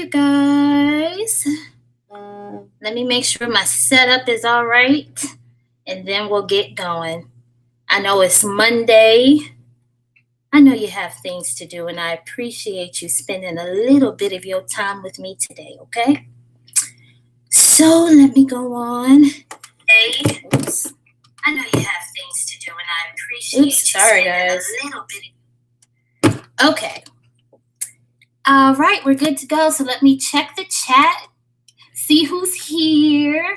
you guys. Let me make sure my setup is all right, and then we'll get going. I know it's Monday. I know you have things to do, and I appreciate you spending a little bit of your time with me today, okay? So let me go on. Hey, oops. I know you have things to do, and I appreciate you spending a little bit. Okay. All right, we're good to go. So let me check the chat, see who's here.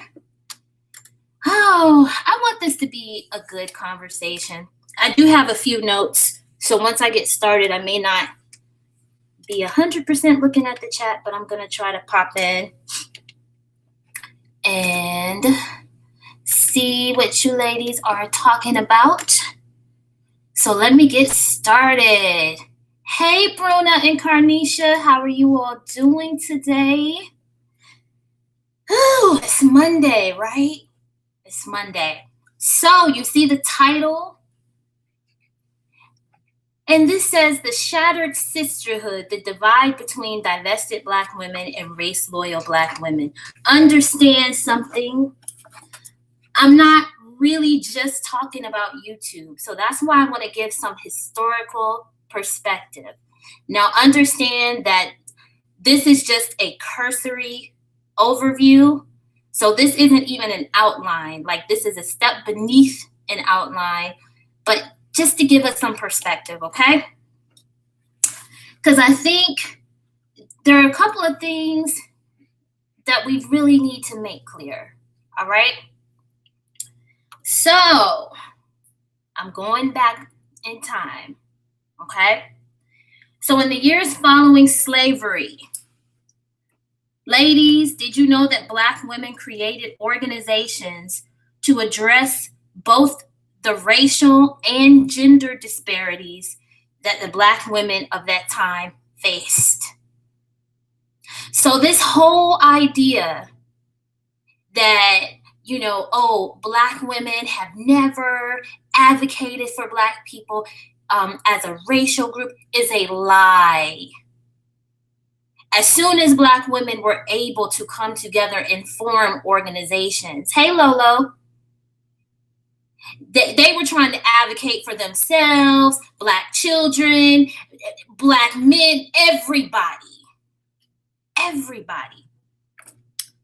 Oh, I want this to be a good conversation. I do have a few notes. So once I get started, I may not be 100% looking at the chat, but I'm going to try to pop in and see what you ladies are talking about. So let me get started. Hey, Bruna and Carnisha, how are you all doing today? Ooh, it's Monday, right? It's Monday. So you see the title? And this says the Shattered Sisterhood, the divide between divested Black women and race-loyal Black women. Understand something? I'm not really just talking about YouTube. So that's why I want to give some historical perspective. Now understand that this is just a cursory overview. So this isn't even an outline. Like this is a step beneath an outline, but just to give us some perspective, okay? Because I think there are a couple of things that we really need to make clear, all right? So I'm going back in time, okay? So in the years following slavery, ladies, did you know that Black women created organizations to address both the racial and gender disparities that the Black women of that time faced? So this whole idea that, you know, oh, Black women have never advocated for Black people as a racial group is a lie. As soon as Black women were able to come together and form organizations, hey, Lolo, they were trying to advocate for themselves, Black children, Black men, everybody.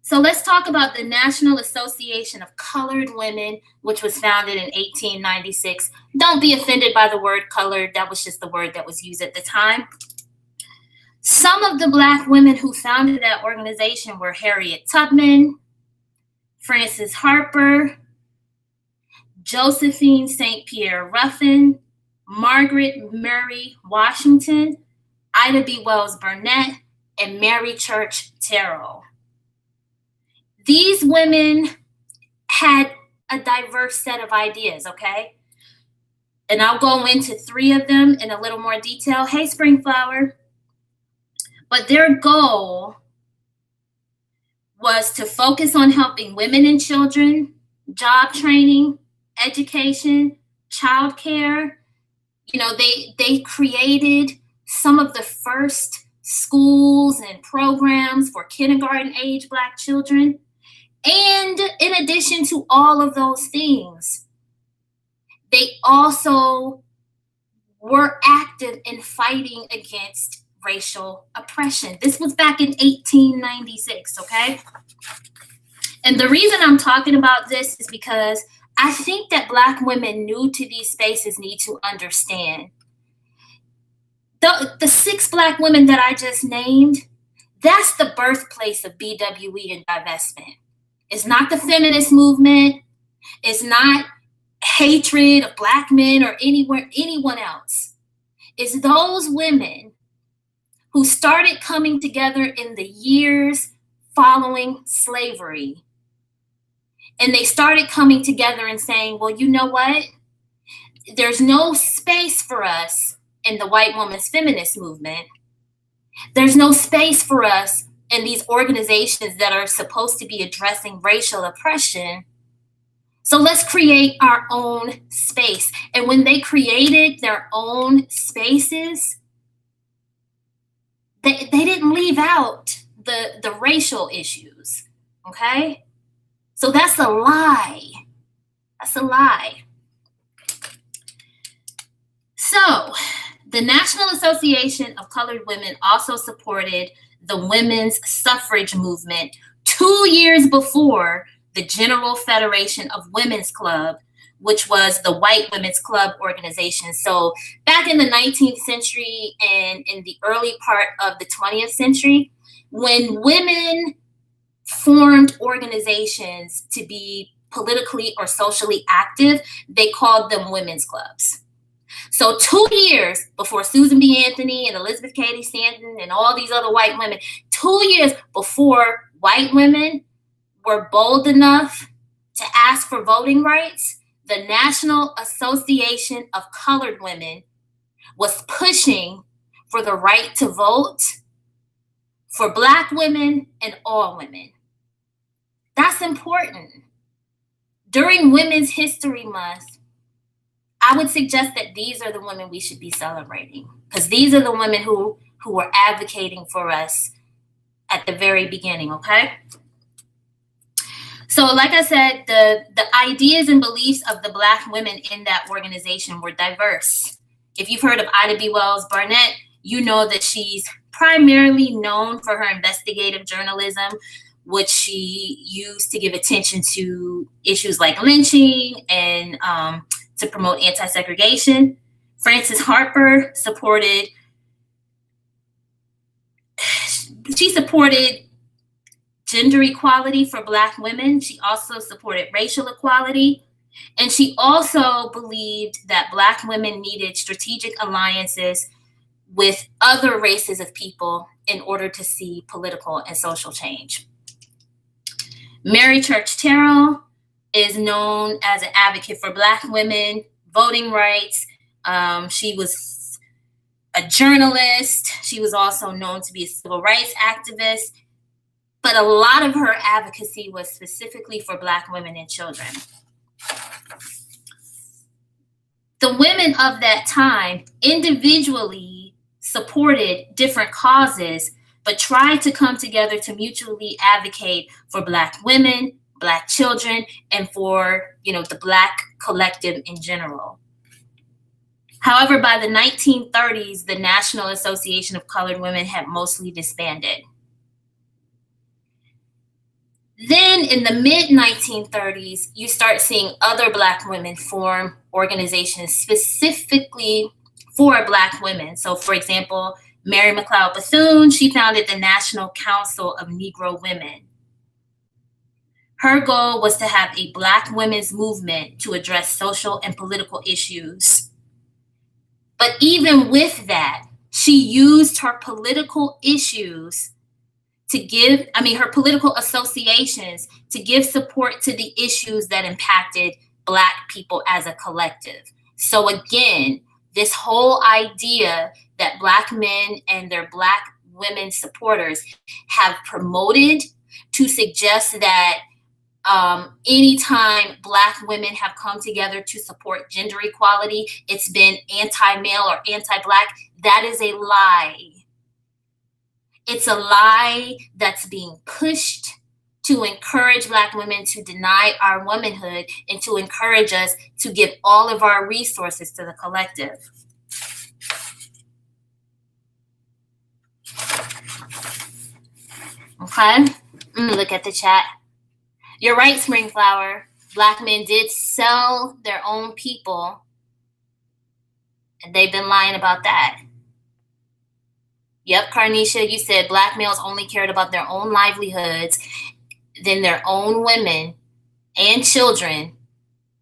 So let's talk about the National Association of Colored Women, which was founded in 1896. Don't be offended by the word colored. That was just the word that was used at the time. Some of the Black women who founded that organization were Harriet Tubman, Frances Harper, Josephine St. Pierre Ruffin, Margaret Murray Washington, Ida B. Wells Burnett, and Mary Church Terrell. These women had a diverse set of ideas, okay? And I'll go into 3 of them in a little more detail. Hey, Springflower. But their goal was to focus on helping women and children, job training, education, childcare. You know, they created some of the first schools and programs for kindergarten age Black children. And in addition to all of those things, they also were active in fighting against racial oppression. This was back in 1896, okay? And the reason I'm talking about this is because I think that Black women new to these spaces need to understand. The 6 Black women that I just named, that's the birthplace of BWE and divestment. It's not the feminist movement. It's not hatred of Black men or anyone else. It's those women who started coming together in the years following slavery. And they started coming together and saying, well, you know what? There's no space for us in the white woman's feminist movement. There's no space for us in these organizations that are supposed to be addressing racial oppression. So let's create our own space. And when they created their own spaces, they didn't leave out the racial issues, okay? So that's a lie. That's a lie. So the National Association of Colored Women also supported the women's suffrage movement 2 years before the General Federation of Women's Club, which was the white women's club organization. So back in the 19th century and in the early part of the 20th century, when women formed organizations to be politically or socially active, they called them women's clubs. So 2 years before Susan B. Anthony and Elizabeth Cady Stanton and all these other white women, 2 years before white women were bold enough to ask for voting rights, the National Association of Colored Women was pushing for the right to vote for Black women and all women. That's important. During Women's History Month, I would suggest that these are the women we should be celebrating, because these are the women who were advocating for us at the very beginning, okay? So like I said, the ideas and beliefs of the Black women in that organization were diverse. If you've heard of Ida B. Wells Barnett, you know that she's primarily known for her investigative journalism, which she used to give attention to issues like lynching and to promote anti-segregation. Frances Harper supported gender equality for Black women. She also supported racial equality. And she also believed that Black women needed strategic alliances with other races of people in order to see political and social change. Mary Church Terrell is known as an advocate for Black women, voting rights. She was a journalist. She was also known to be a civil rights activist. But a lot of her advocacy was specifically for Black women and children. The women of that time individually supported different causes, but tried to come together to mutually advocate for Black women, Black children, and for, the Black collective in general. However, by the 1930s, the National Association of Colored Women had mostly disbanded. Then in the mid-1930s, you start seeing other Black women form organizations specifically for Black women. So for example, Mary Mcleod Bethune, she founded the National Council of Negro Women. Her goal was to have a Black women's movement to address social and political issues. But even with that, she used her political issues her political associations to give support to the issues that impacted Black people as a collective. So again, this whole idea that Black men and their Black women supporters have promoted to suggest that anytime Black women have come together to support gender equality, it's been anti-male or anti-Black, that is a lie. It's a lie that's being pushed to encourage Black women to deny our womanhood and to encourage us to give all of our resources to the collective. Okay, look at the chat. You're right, Springflower. Black men did sell their own people, and they've been lying about that. Yep, Carnisha, you said Black males only cared about their own livelihoods, then their own women and children.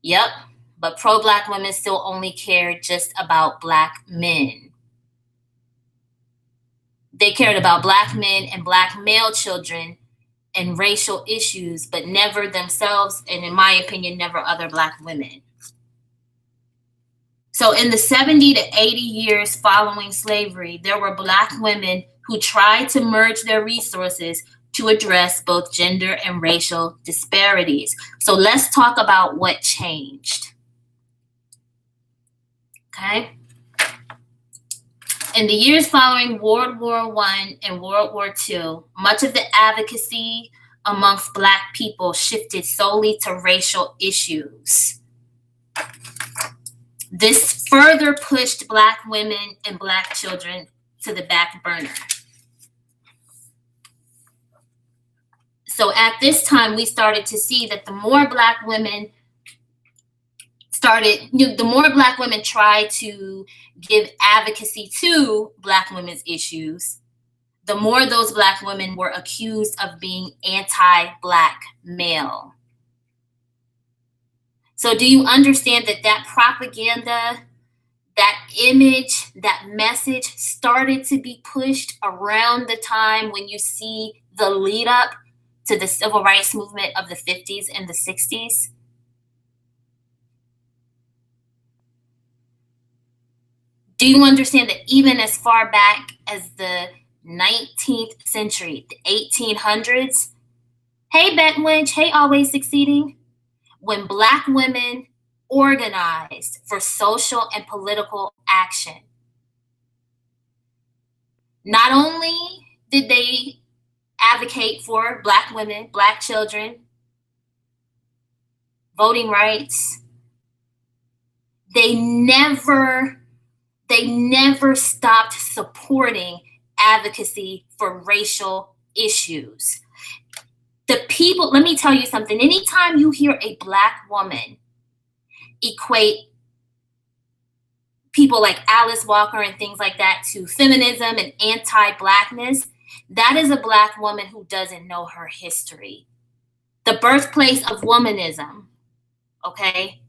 Yep, but pro-Black women still only cared just about Black men. They cared about Black men and Black male children and racial issues, but never themselves, and in my opinion, never other Black women. So in the 70 to 80 years following slavery, there were Black women who tried to merge their resources to address both gender and racial disparities. So let's talk about what changed. Okay. In the years following World War I and World War II, much of the advocacy amongst Black people shifted solely to racial issues. This further pushed Black women and Black children to the back burner. So at this time, we started to see that the more Black women tried to give advocacy to Black women's issues, the more those Black women were accused of being anti-Black male. So do you understand that that propaganda, that image, that message started to be pushed around the time when you see the lead up to the civil rights movement of the 50s and the 60s? Do you understand that even as far back as the 19th century, the 1800s, hey Beck Lynch, hey Always Succeeding, when Black women organized for social and political action, not only did they advocate for Black women, Black children, voting rights, they never stopped supporting advocacy for racial issues. The people, let me tell you something, anytime you hear a Black woman equate people like Alice Walker and things like that to feminism and anti-Blackness, that is a Black woman who doesn't know her history. The birthplace of womanism, okay,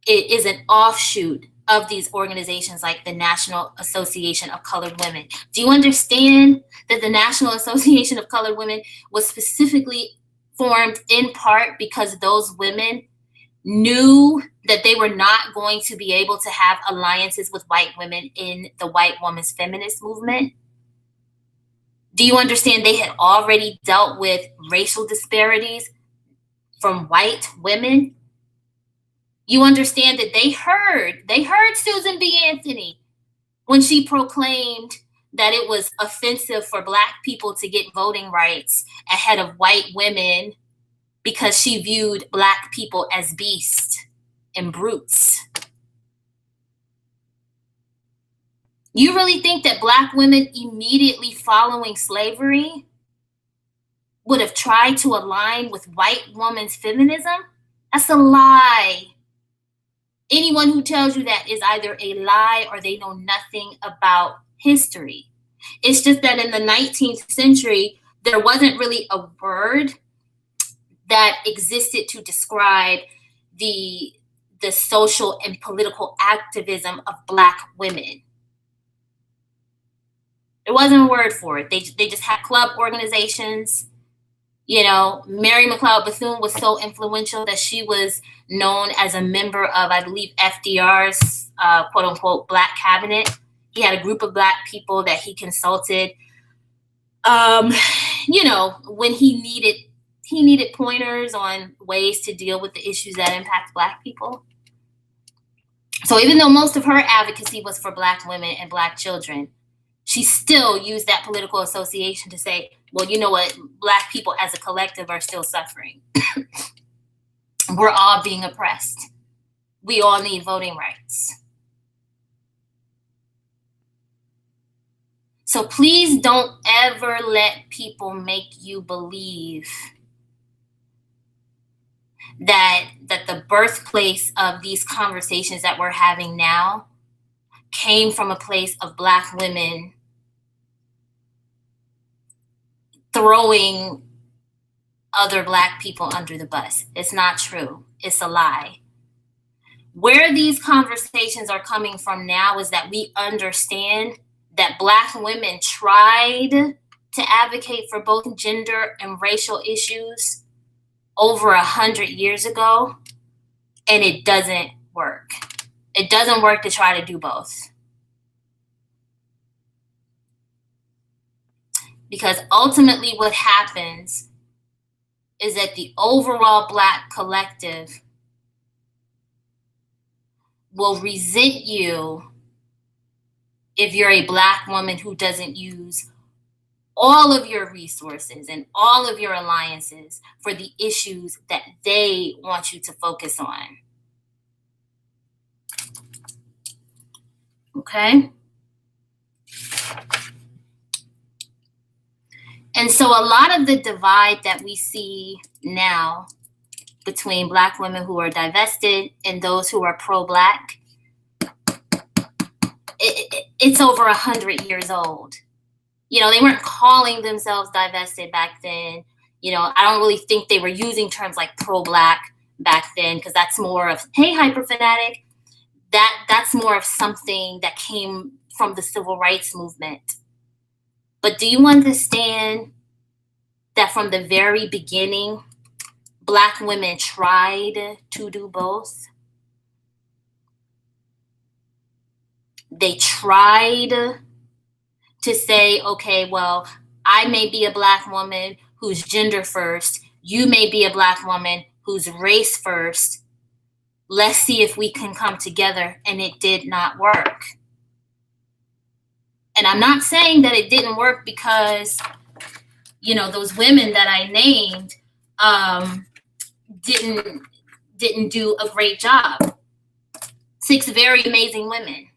it is an offshoot of these organizations like the National Association of Colored Women. Do you understand that the National Association of Colored Women was specifically formed in part because those women knew that they were not going to be able to have alliances with white women in the white woman's feminist movement? Do you understand they had already dealt with racial disparities from white women? You understand that they heard Susan B. Anthony when she proclaimed that it was offensive for Black people to get voting rights ahead of white women because she viewed Black people as beasts and brutes. You really think that Black women immediately following slavery would have tried to align with white women's feminism? That's a lie. Anyone who tells you that is either a lie or they know nothing about history. It's just that in the 19th century, there wasn't really a word that existed to describe the social and political activism of Black women. There wasn't a word for it. They just had club organizations. You know, Mary Mcleod Bethune was so influential that she was known as a member of, I believe, FDR's quote unquote Black cabinet. He had a group of Black people that he consulted, you know, when he needed pointers on ways to deal with the issues that impact Black people. So even though most of her advocacy was for Black women and Black children, she still used that political association to say, well, you know what, Black people as a collective are still suffering. We're all being oppressed. We all need voting rights. So please don't ever let people make you believe that the birthplace of these conversations that we're having now came from a place of Black women throwing other Black people under the bus. It's not true. It's a lie. Where these conversations are coming from now is that we understand that Black women tried to advocate for both gender and racial issues over 100 years ago, and it doesn't work. It doesn't work to try to do both. Because ultimately what happens is that the overall Black collective will resent you if you're a Black woman who doesn't use all of your resources and all of your alliances for the issues that they want you to focus on. Okay? And so a lot of the divide that we see now between Black women who are divested and those who are pro-Black, it's over 100 years old. You know, they weren't calling themselves divested back then. You know, I don't really think they were using terms like pro-Black back then, because that's more of, hey, hyper-fanatic, that's more of something that came from the civil rights movement. But do you understand that from the very beginning, Black women tried to do both? They tried to say, okay, well, I may be a Black woman who's gender first. You may be a Black woman who's race first. Let's see if we can come together. And it did not work. And I'm not saying that it didn't work because, you know, those women that I named didn't do a great job. 6 very amazing women.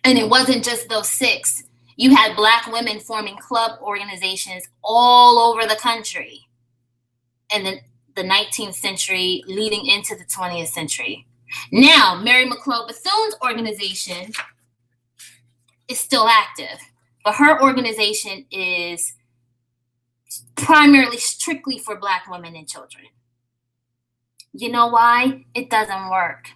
And it wasn't just those 6. You had Black women forming club organizations all over the country in the 19th century leading into the 20th century. Now, Mary Mcleod Bethune's organization is still active, but her organization is primarily strictly for Black women and children. You know why? It doesn't work.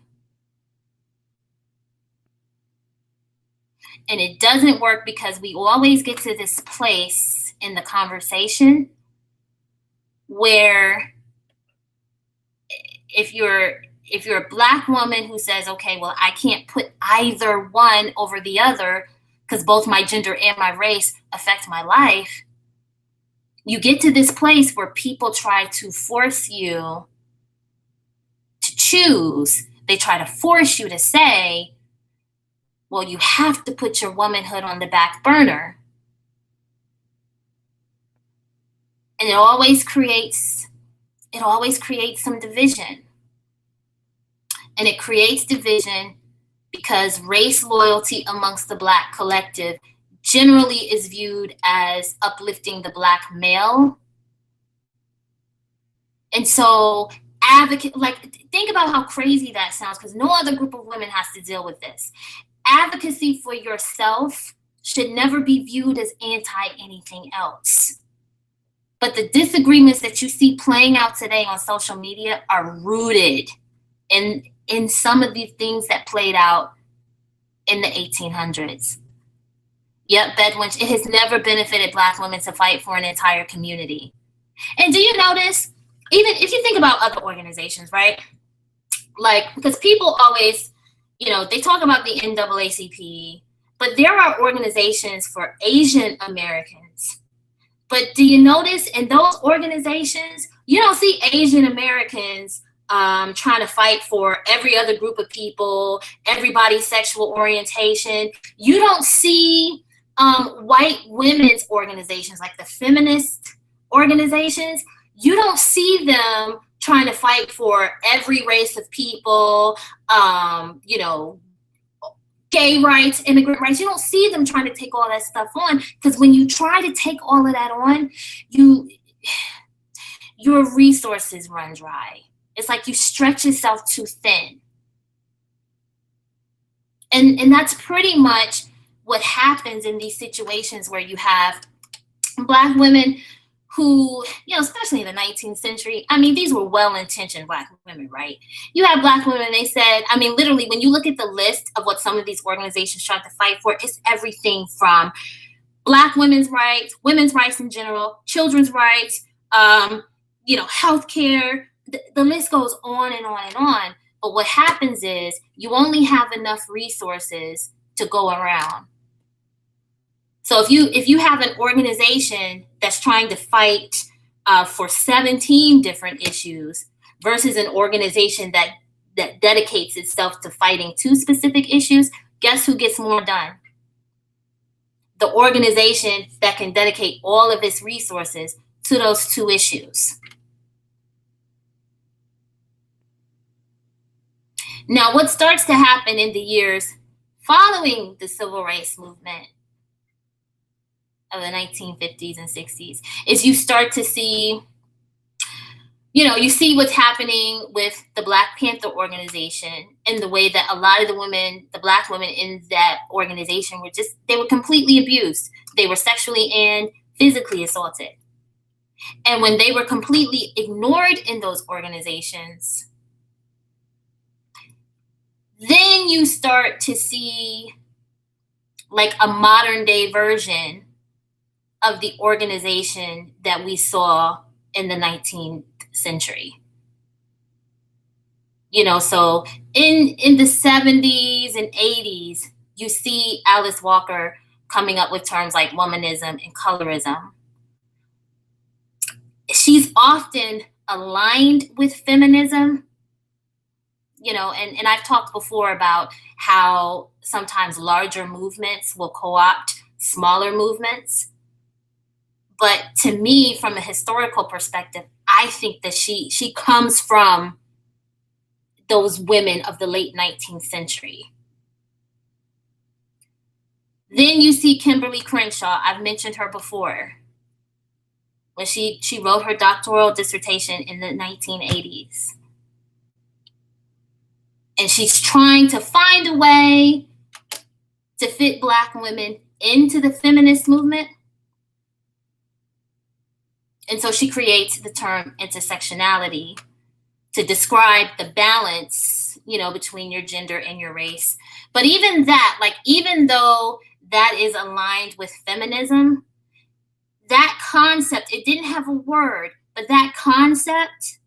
And it doesn't work because we always get to this place in the conversation where if you're a Black woman who says, okay, well, I can't put either one over the other because both my gender and my race affect my life, you get to this place where people try to force you to choose. They try to force you to say, well, you have to put your womanhood on the back burner. And it always creates some division. And it creates division because race loyalty amongst the Black collective generally is viewed as uplifting the Black male. And so think about how crazy that sounds, because no other group of women has to deal with this. Advocacy for yourself should never be viewed as anti anything else. But the disagreements that you see playing out today on social media are rooted in some of these things that played out in the 1800s. Yep, Bethune, it has never benefited Black women to fight for an entire community. And do you notice, even if you think about other organizations, right? Like, because people always, you know, they talk about the NAACP, but there are organizations for Asian Americans. But do you notice in those organizations, you don't see Asian Americans trying to fight for every other group of people, everybody's sexual orientation. You don't see white women's organizations like the feminist organizations. You don't see them trying to fight for every race of people, you know, gay rights, immigrant rights. You don't see them trying to take all that stuff on, because when you try to take all of that on, your resources run dry. It's like you stretch yourself too thin. And that's pretty much what happens in these situations where you have Black women who, you know, especially in the 19th century, I mean, these were well-intentioned Black women, right? You have Black women, they said, I mean, literally, when you look at the list of what some of these organizations tried to fight for, it's everything from Black women's rights in general, children's rights, you know, healthcare. The list goes on and on and on. But what happens is you only have enough resources to go around. So if you have an organization that's trying to fight for 17 different issues versus an organization that dedicates itself to fighting 2 specific issues, guess who gets more done? The organization that can dedicate all of its resources to those two issues. Now, what starts to happen in the years following the civil rights movement of the 1950s and 60s is you start to see, you see what's happening with the Black Panther organization and the way that a lot of the women, the Black women in that organization they were completely abused. They were sexually and physically assaulted. And when they were completely ignored in those organizations, then you start to see like a modern day version of the organization that we saw in the 19th century. So in the 70s and 80s, you see Alice Walker coming up with terms like womanism and colorism. She's often aligned with feminism, and I've talked before about how sometimes larger movements will co-opt smaller movements. But to me, from a historical perspective, I think that she comes from those women of the late 19th century. Then you see Kimberl Crenshaw. I've mentioned her before. When she wrote her doctoral dissertation in the 1980s. And she's trying to find a way to fit Black women into the feminist movement. And so she creates the term intersectionality to describe the balance, between your gender and your race. But even that, even though that is aligned with feminism, that concept, it didn't have a word, but that concept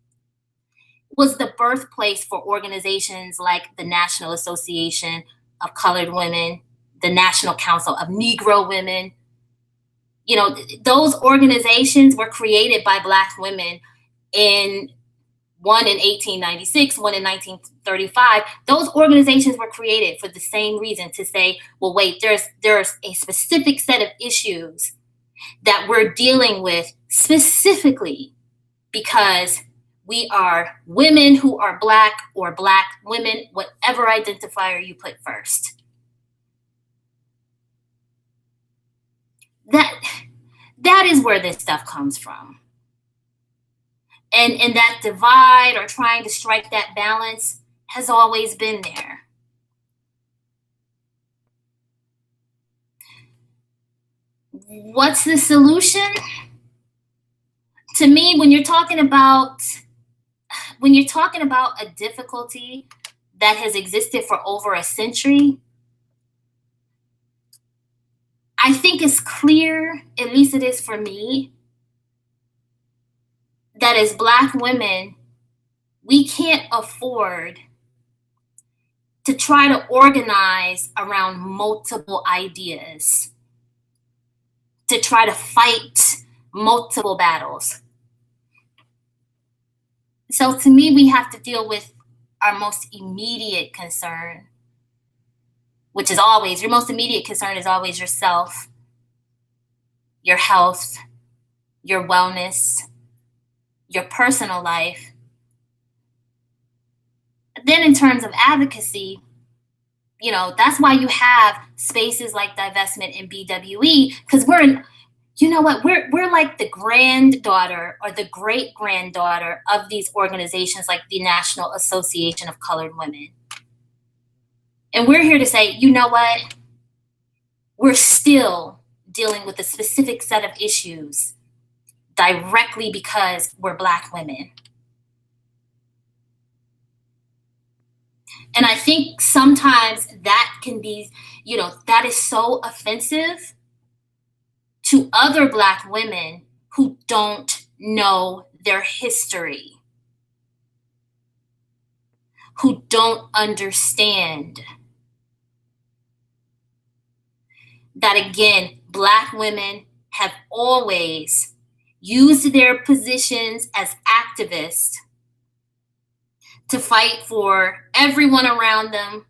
was the birthplace for organizations like the National Association of Colored Women, the National Council of Negro Women. Those organizations were created by Black women one in 1896, one in 1935. Those organizations were created for the same reason, to say, well, wait, there's a specific set of issues that we're dealing with specifically because we are women who are Black or Black women, whatever identifier you put first. That is where this stuff comes from. And that divide or trying to strike that balance has always been there. What's the solution? To me, when you're talking about a difficulty that has existed for over a century, I think it's clear, at least it is for me, that as Black women, we can't afford to try to organize around multiple ideas, to try to fight multiple battles. So to me, we have to deal with our most immediate concern, which is always, your most immediate concern is always yourself, your health, your wellness, your personal life. Then in terms of advocacy, that's why you have spaces like divestment and BWE, because we're like the granddaughter or the great-granddaughter of these organizations like the National Association of Colored Women. And we're here to say, you know what? We're still dealing with a specific set of issues directly because we're Black women. And I think sometimes that can be, that is so offensive to other Black women who don't know their history, who don't understand that, again, Black women have always used their positions as activists to fight for everyone around them,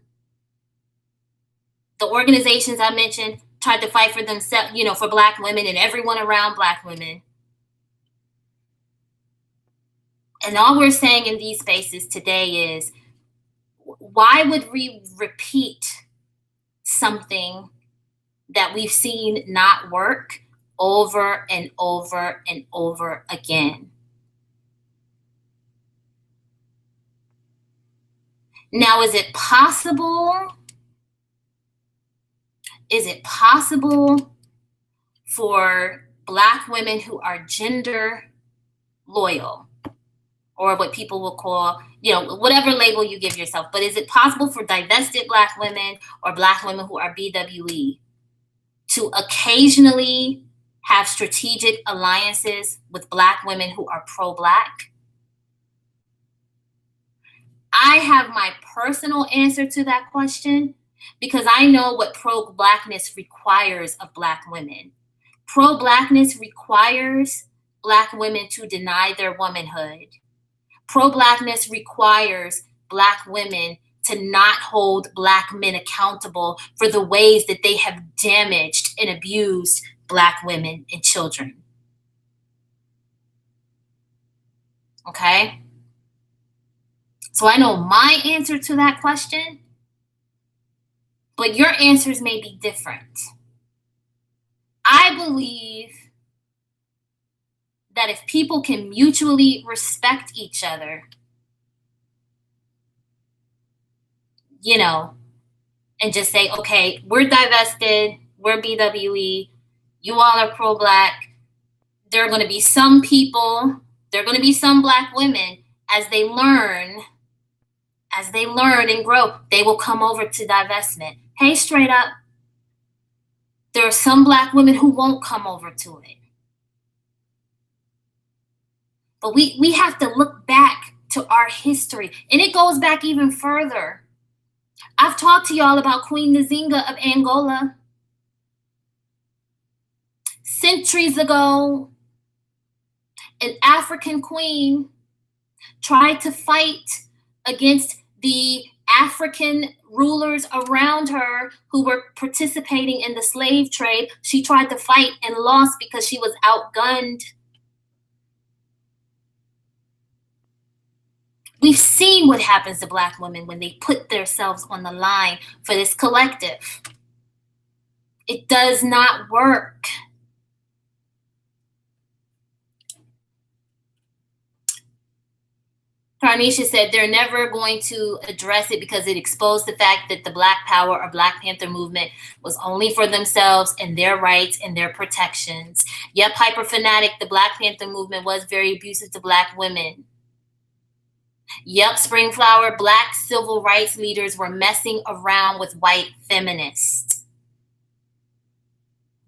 The organizations I mentioned tried to fight for themselves, for Black women and everyone around Black women. And all we're saying in these spaces today is, why would we repeat something that we've seen not work over and over and over again? Now, is it possible for Black women who are gender loyal, or what people will call, whatever label you give yourself, but is it possible for divested Black women or Black women who are BWE to occasionally have strategic alliances with Black women who are pro-Black? I have my personal answer to that question, because I know what pro-Blackness requires of Black women. Pro-Blackness requires Black women to deny their womanhood. Pro-Blackness requires Black women to not hold Black men accountable for the ways that they have damaged and abused Black women and children. Okay? So I know my answer to that question, but your answers may be different. I believe that if people can mutually respect each other, and just say, okay, we're divested, we're BWE, you all are pro-Black, there are going to be some people, there are going to be some Black women, as they learn and grow, they will come over to divestment. Hey, straight up, there are some Black women who won't come over to it. But we have to look back to our history, and it goes back even further. I've talked to y'all about Queen Nzinga of Angola. Centuries ago, an African queen tried to fight against the African rulers around her who were participating in the slave trade. She tried to fight and lost because she was outgunned. We've seen what happens to Black women when they put themselves on the line for this collective. It does not work. Carnisha said they're never going to address it because it exposed the fact that the Black Power or Black Panther movement was only for themselves and their rights and their protections. Yep, hyper fanatic, the Black Panther movement was very abusive to Black women. Yep, Springflower, Black civil rights leaders were messing around with white feminists.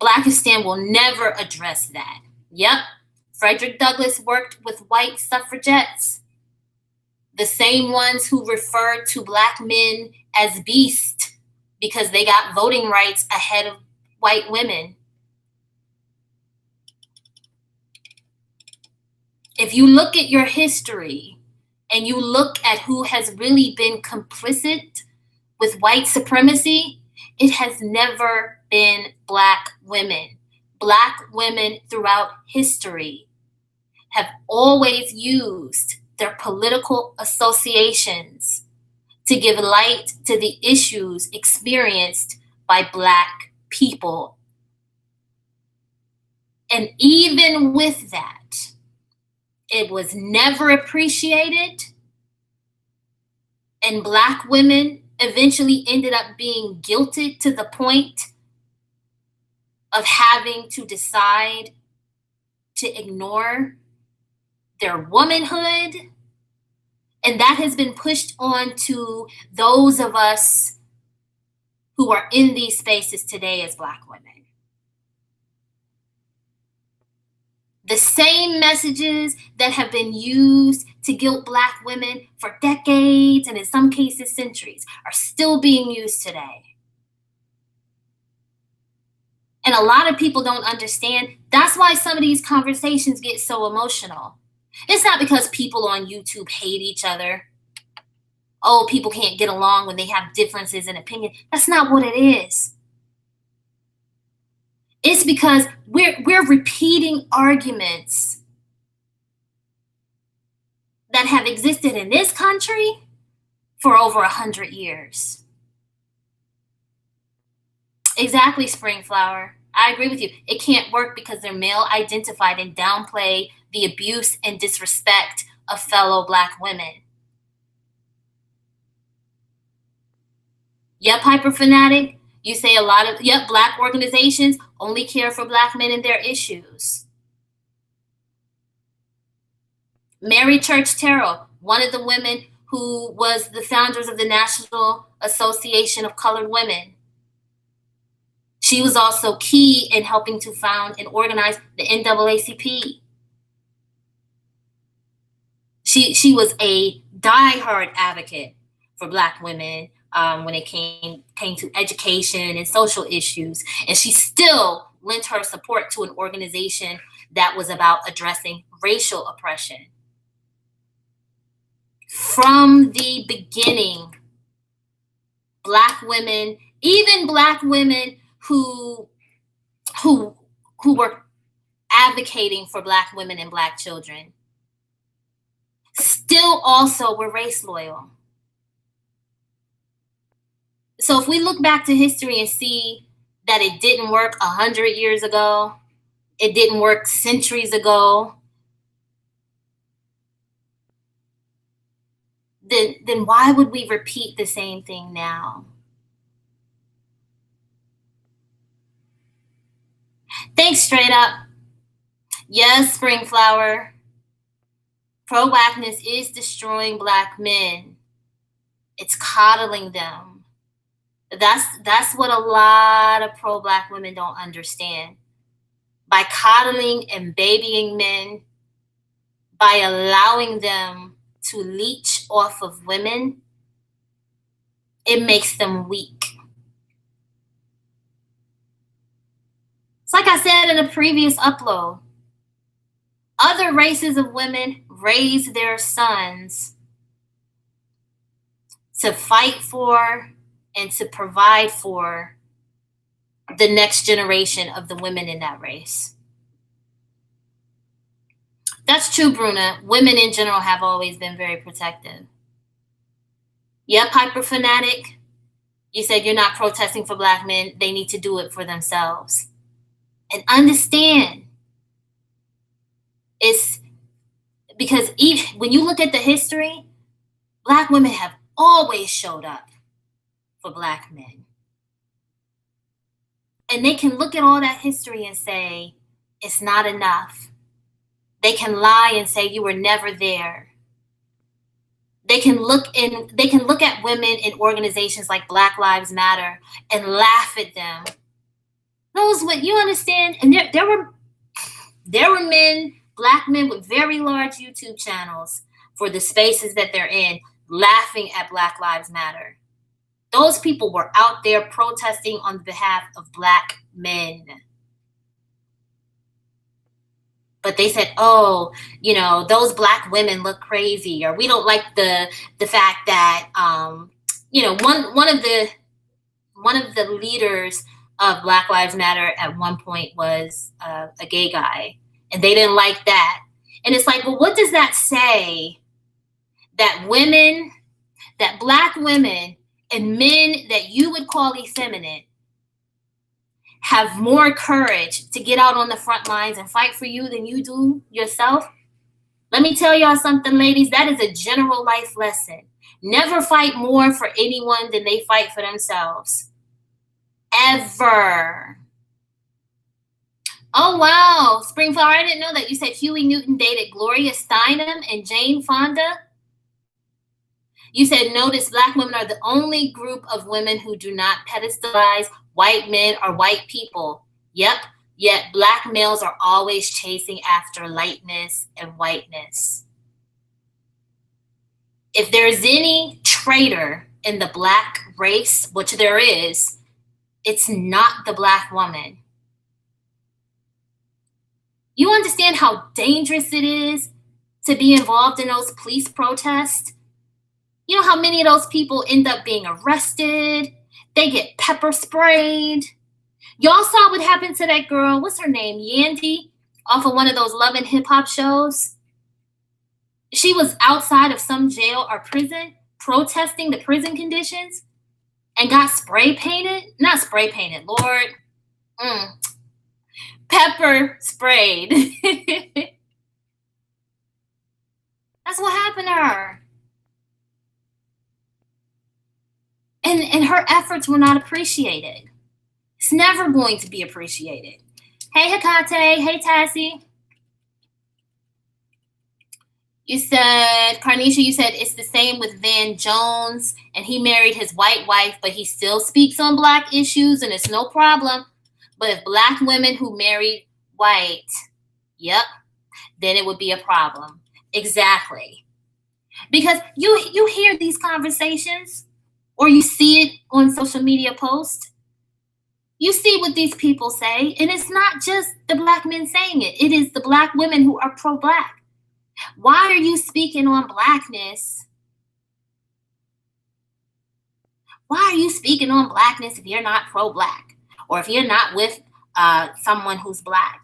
Blackistan will never address that. Yep, Frederick Douglass worked with white suffragettes, the same ones who referred to Black men as beasts because they got voting rights ahead of white women. If you look at your history, and you look at who has really been complicit with white supremacy, it has never been Black women. Black women throughout history have always used their political associations to give light to the issues experienced by Black people. And even with that, it was never appreciated, and Black women eventually ended up being guilted to the point of having to decide to ignore their womanhood. And that has been pushed on to those of us who are in these spaces today as Black women. The same messages that have been used to guilt Black women for decades, and in some cases centuries, are still being used today. And a lot of people don't understand. That's why some of these conversations get so emotional. It's not because people on YouTube hate each other. oh, people can't get along when they have differences in opinion. That's not what it is. It's because we're repeating arguments that have existed in this country for over 100 years. Exactly, Springflower. I agree with you. It can't work because they're male identified and downplay the abuse and disrespect of fellow Black women. Yep, hyperfanatic. You say a lot of, yep, Black organizations only care for Black men and their issues. Mary Church Terrell, one of the women who was the founders of the National Association of Colored Women. She was also key in helping to found and organize the NAACP. She was a diehard advocate for Black women when it came to education and social issues, and she still lent her support to an organization that was about addressing racial oppression. From the beginning, Black women, even Black women who were advocating for Black women and Black children, still also were race loyal. So if we look back to history and see that it didn't work 100 years ago, it didn't work centuries ago, then why would we repeat the same thing now? Thanks, Straight Up. Yes, Springflower. Pro-Blackness is destroying Black men. It's coddling them. That's what a lot of pro-Black women don't understand. By coddling and babying men, by allowing them to leech off of women, it makes them weak. It's like I said in a previous upload. Other races of women raise their sons to fight for and to provide for the next generation of the women in that race. That's true, Bruna. Women in general have always been very protective. Yep, hyperfanatic. You said you're not protesting for Black men. They need to do it for themselves. And understand, it's because even when you look at the history, Black women have always showed up for Black men. And they can look at all that history and say, it's not enough. They can lie and say you were never there. They can look at women in organizations like Black Lives Matter and laugh at them. Those what you understand, and there were men, Black men with very large YouTube channels for the spaces that they're in, laughing at Black Lives Matter. Those people were out there protesting on behalf of Black men. But they said, oh, those Black women look crazy, or we don't like the fact that, one of the leaders of Black Lives Matter at one point was a gay guy, and they didn't like that. And it's like, well, what does that say? That Black women and men that you would call effeminate have more courage to get out on the front lines and fight for you than you do yourself? Let me tell y'all something, ladies. That is a general life lesson. Never fight more for anyone than they fight for themselves. Ever. Oh, wow. Springflower, I didn't know that. You said Huey Newton dated Gloria Steinem and Jane Fonda. You said, notice Black women are the only group of women who do not pedestalize white men or white people. Yep, yet Black males are always chasing after lightness and whiteness. If there's any traitor in the Black race, which there is, it's not the Black woman. You understand how dangerous it is to be involved in those police protests? You know how many of those people end up being arrested? They get pepper sprayed. Y'all saw what happened to that girl, what's her name, Yandy, off of one of those Love and Hip Hop shows? She was outside of some jail or prison protesting the prison conditions and got spray painted. Not spray painted, Lord. Pepper sprayed. That's what happened to her. And her efforts were not appreciated. It's never going to be appreciated. Hey, Hecate. Hey, Tassie. You said, Carnisha, you said it's the same with Van Jones, and he married his white wife, but he still speaks on Black issues, and it's no problem. But if Black women who married white, yep, then it would be a problem. Exactly. Because you hear these conversations, or you see it on social media posts. You see what these people say, and it's not just the Black men saying it. It is the Black women who are pro-Black. Why are you speaking on Blackness? Why are you speaking on Blackness if you're not pro-Black, or if you're not with someone who's Black?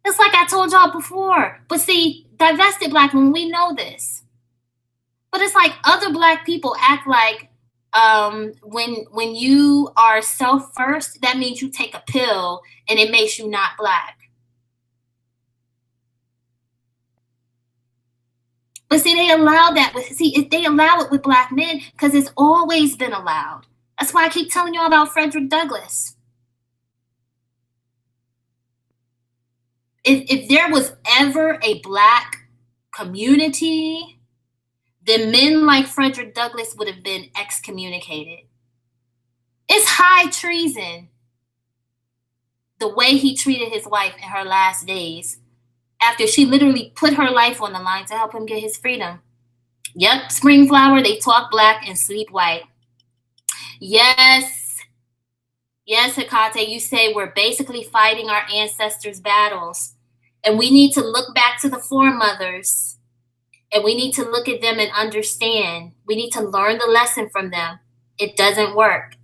It's like I told y'all before. But see, divested Black women, we know this. But it's like other Black people act like when you are self first, that means you take a pill and it makes you not Black. But see, they allow that they allow it with Black men because it's always been allowed. That's why I keep telling y'all about Frederick Douglass. If there was ever a Black community, then men like Frederick Douglass would have been excommunicated. It's high treason the way he treated his wife in her last days, after she literally put her life on the line to help him get his freedom. Yep, Spring Flower, they talk Black and sleep white. Yes, Hecate, you say we're basically fighting our ancestors' battles. And we need to look back to the foremothers. And we need to look at them and understand. We need to learn the lesson from them. It doesn't work.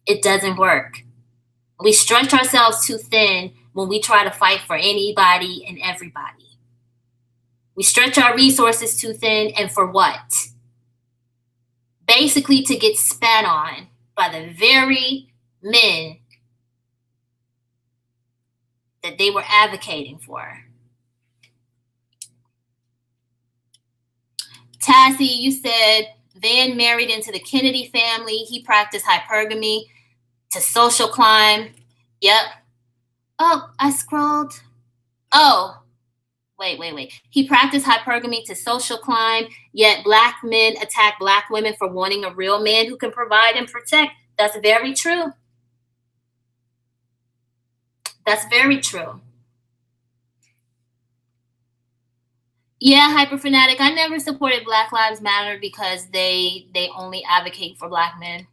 It doesn't work. We stretch ourselves too thin when we try to fight for anybody and everybody. We stretch our resources too thin, and for what? Basically to get spat on by the very men that they were advocating for. Tassie, you said Van married into the Kennedy family. He practiced hypergamy to social climb. Yep. Oh, I scrolled. Oh, wait. He practiced hypergamy to social climb, yet Black men attack Black women for wanting a real man who can provide and protect. That's very true. That's very true. Yeah, hyperfanatic. I never supported Black Lives Matter because they only advocate for Black men.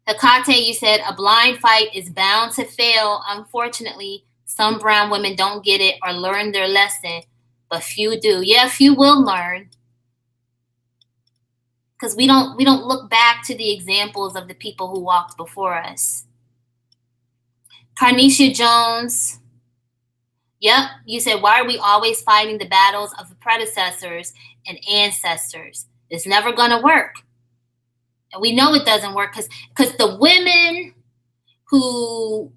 Hecate, you said a blind fight is bound to fail. Unfortunately, some brown women don't get it or learn their lesson, but few do. Yeah, few will learn. Because we don't look back to the examples of the people who walked before us. Carnisha Jones. Yep, you said, why are we always fighting the battles of the predecessors and ancestors? It's never going to work. And we know it doesn't work because the women who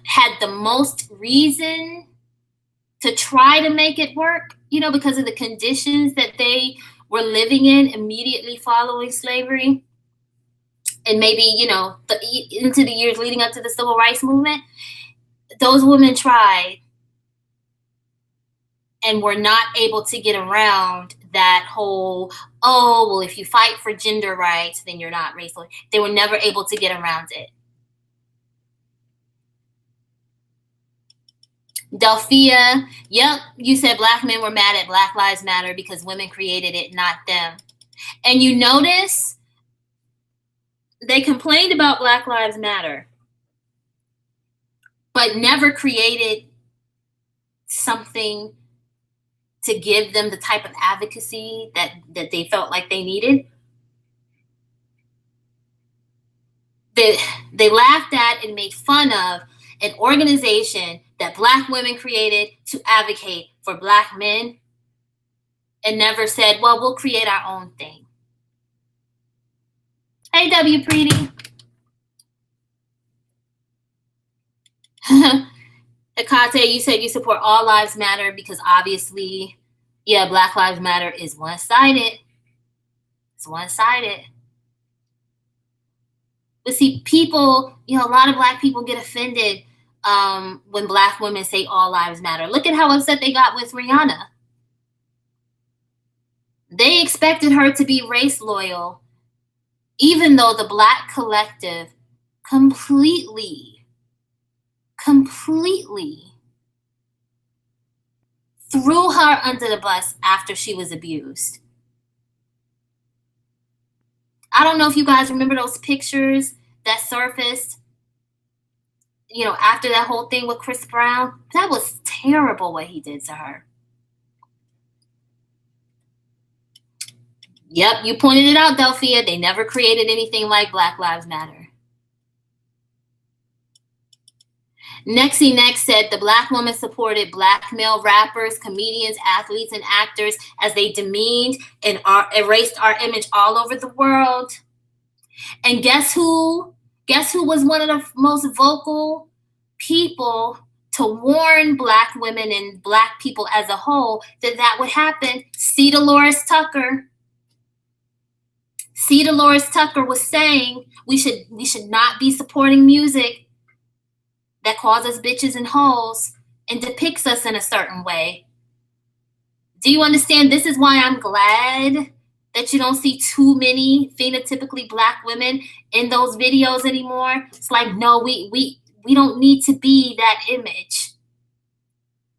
had the most reason to try to make it work, because of the conditions that they were living in immediately following slavery, and maybe, into the years leading up to the Civil Rights Movement, those women tried and were not able to get around that whole, if you fight for gender rights, then you're not racist. They were never able to get around it. Delphia, yep, you said Black men were mad at Black Lives Matter because women created it, not them. And you notice they complained about Black Lives Matter, but never created something to give them the type of advocacy that they felt like they needed. They laughed at and made fun of an organization that Black women created to advocate for Black men, and never said, well, we'll create our own thing. Hey, W. Preety. Akate, you said you support All Lives Matter because obviously, yeah, Black Lives Matter is one-sided. It's one-sided. But see, people, a lot of Black people get offended when Black women say all lives matter. Look at how upset they got with Rihanna. They expected her to be race loyal, even though the Black collective completely threw her under the bus after she was abused. I don't know if you guys remember those pictures that surfaced, after that whole thing with Chris Brown. That was terrible what he did to her. Yep, you pointed it out, Delphia. They never created anything like Black Lives Matter. Nexie Next said the Black woman supported Black male rappers, comedians, athletes, and actors as they demeaned and erased our image all over the world. And guess who? Guess who was one of the most vocal people to warn Black women and Black people as a whole that would happen? C. Dolores Tucker. C. Dolores Tucker was saying we should not be supporting music that calls us bitches and hoes and depicts us in a certain way. Do you understand? This is why I'm glad that you don't see too many phenotypically Black women in those videos anymore. It's like, no, we don't need to be that image.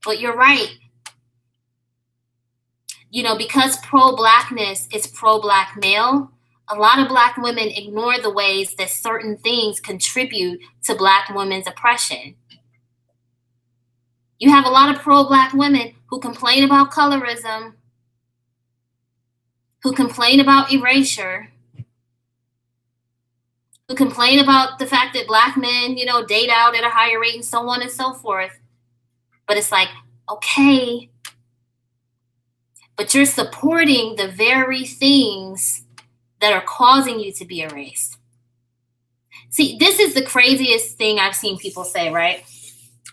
But you're right. Because pro-Blackness is pro-Black male, a lot of Black women ignore the ways that certain things contribute to Black women's oppression. You have a lot of pro-Black women who complain about colorism, who complain about erasure, who complain about the fact that Black men, date out at a higher rate and so on and so forth. But it's like, okay, but you're supporting the very things that are causing you to be erased. See, this is the craziest thing I've seen people say, right?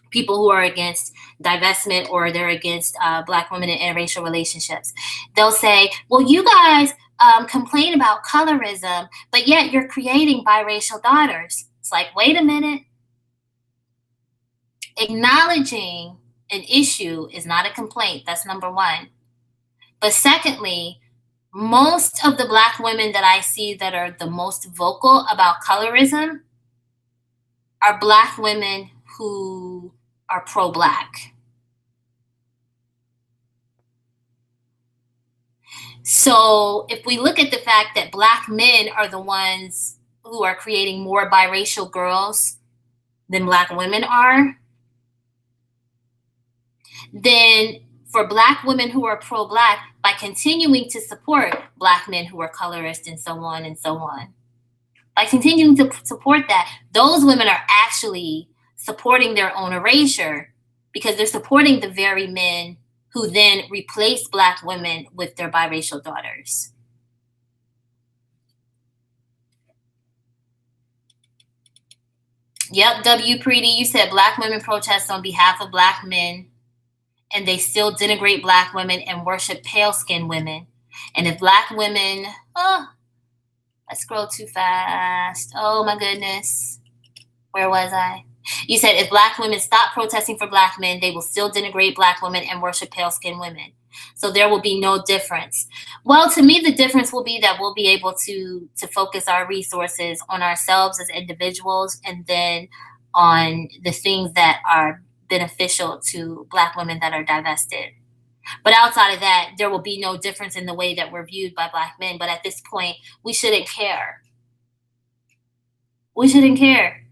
People who are against divestment or they're against Black women in interracial relationships. They'll say, well, you guys complain about colorism, but yet you're creating biracial daughters. It's like, wait a minute. Acknowledging an issue is not a complaint. That's number one. But secondly, most of the Black women that I see that are the most vocal about colorism are Black women who are pro-Black. So if we look at the fact that Black men are the ones who are creating more biracial girls than Black women are, then for Black women who are pro-Black, by continuing to support Black men who are colorist and so on, by continuing to support that, those women are actually supporting their own erasure because they're supporting the very men who then replace Black women with their biracial daughters. Yep, W. Preety, you said Black women protest on behalf of Black men, and they still denigrate Black women and worship pale-skinned women. And if Black women, I scrolled too fast. Oh my goodness. Where was I? You said if Black women stop protesting for Black men, they will still denigrate Black women and worship pale-skinned women. So there will be no difference. Well, to me, the difference will be that we'll be able to focus our resources on ourselves as individuals and then on the things that are beneficial to Black women that are divested. But outside of that, there will be no difference in the way that we're viewed by Black men. But at this point, we shouldn't care. We shouldn't care.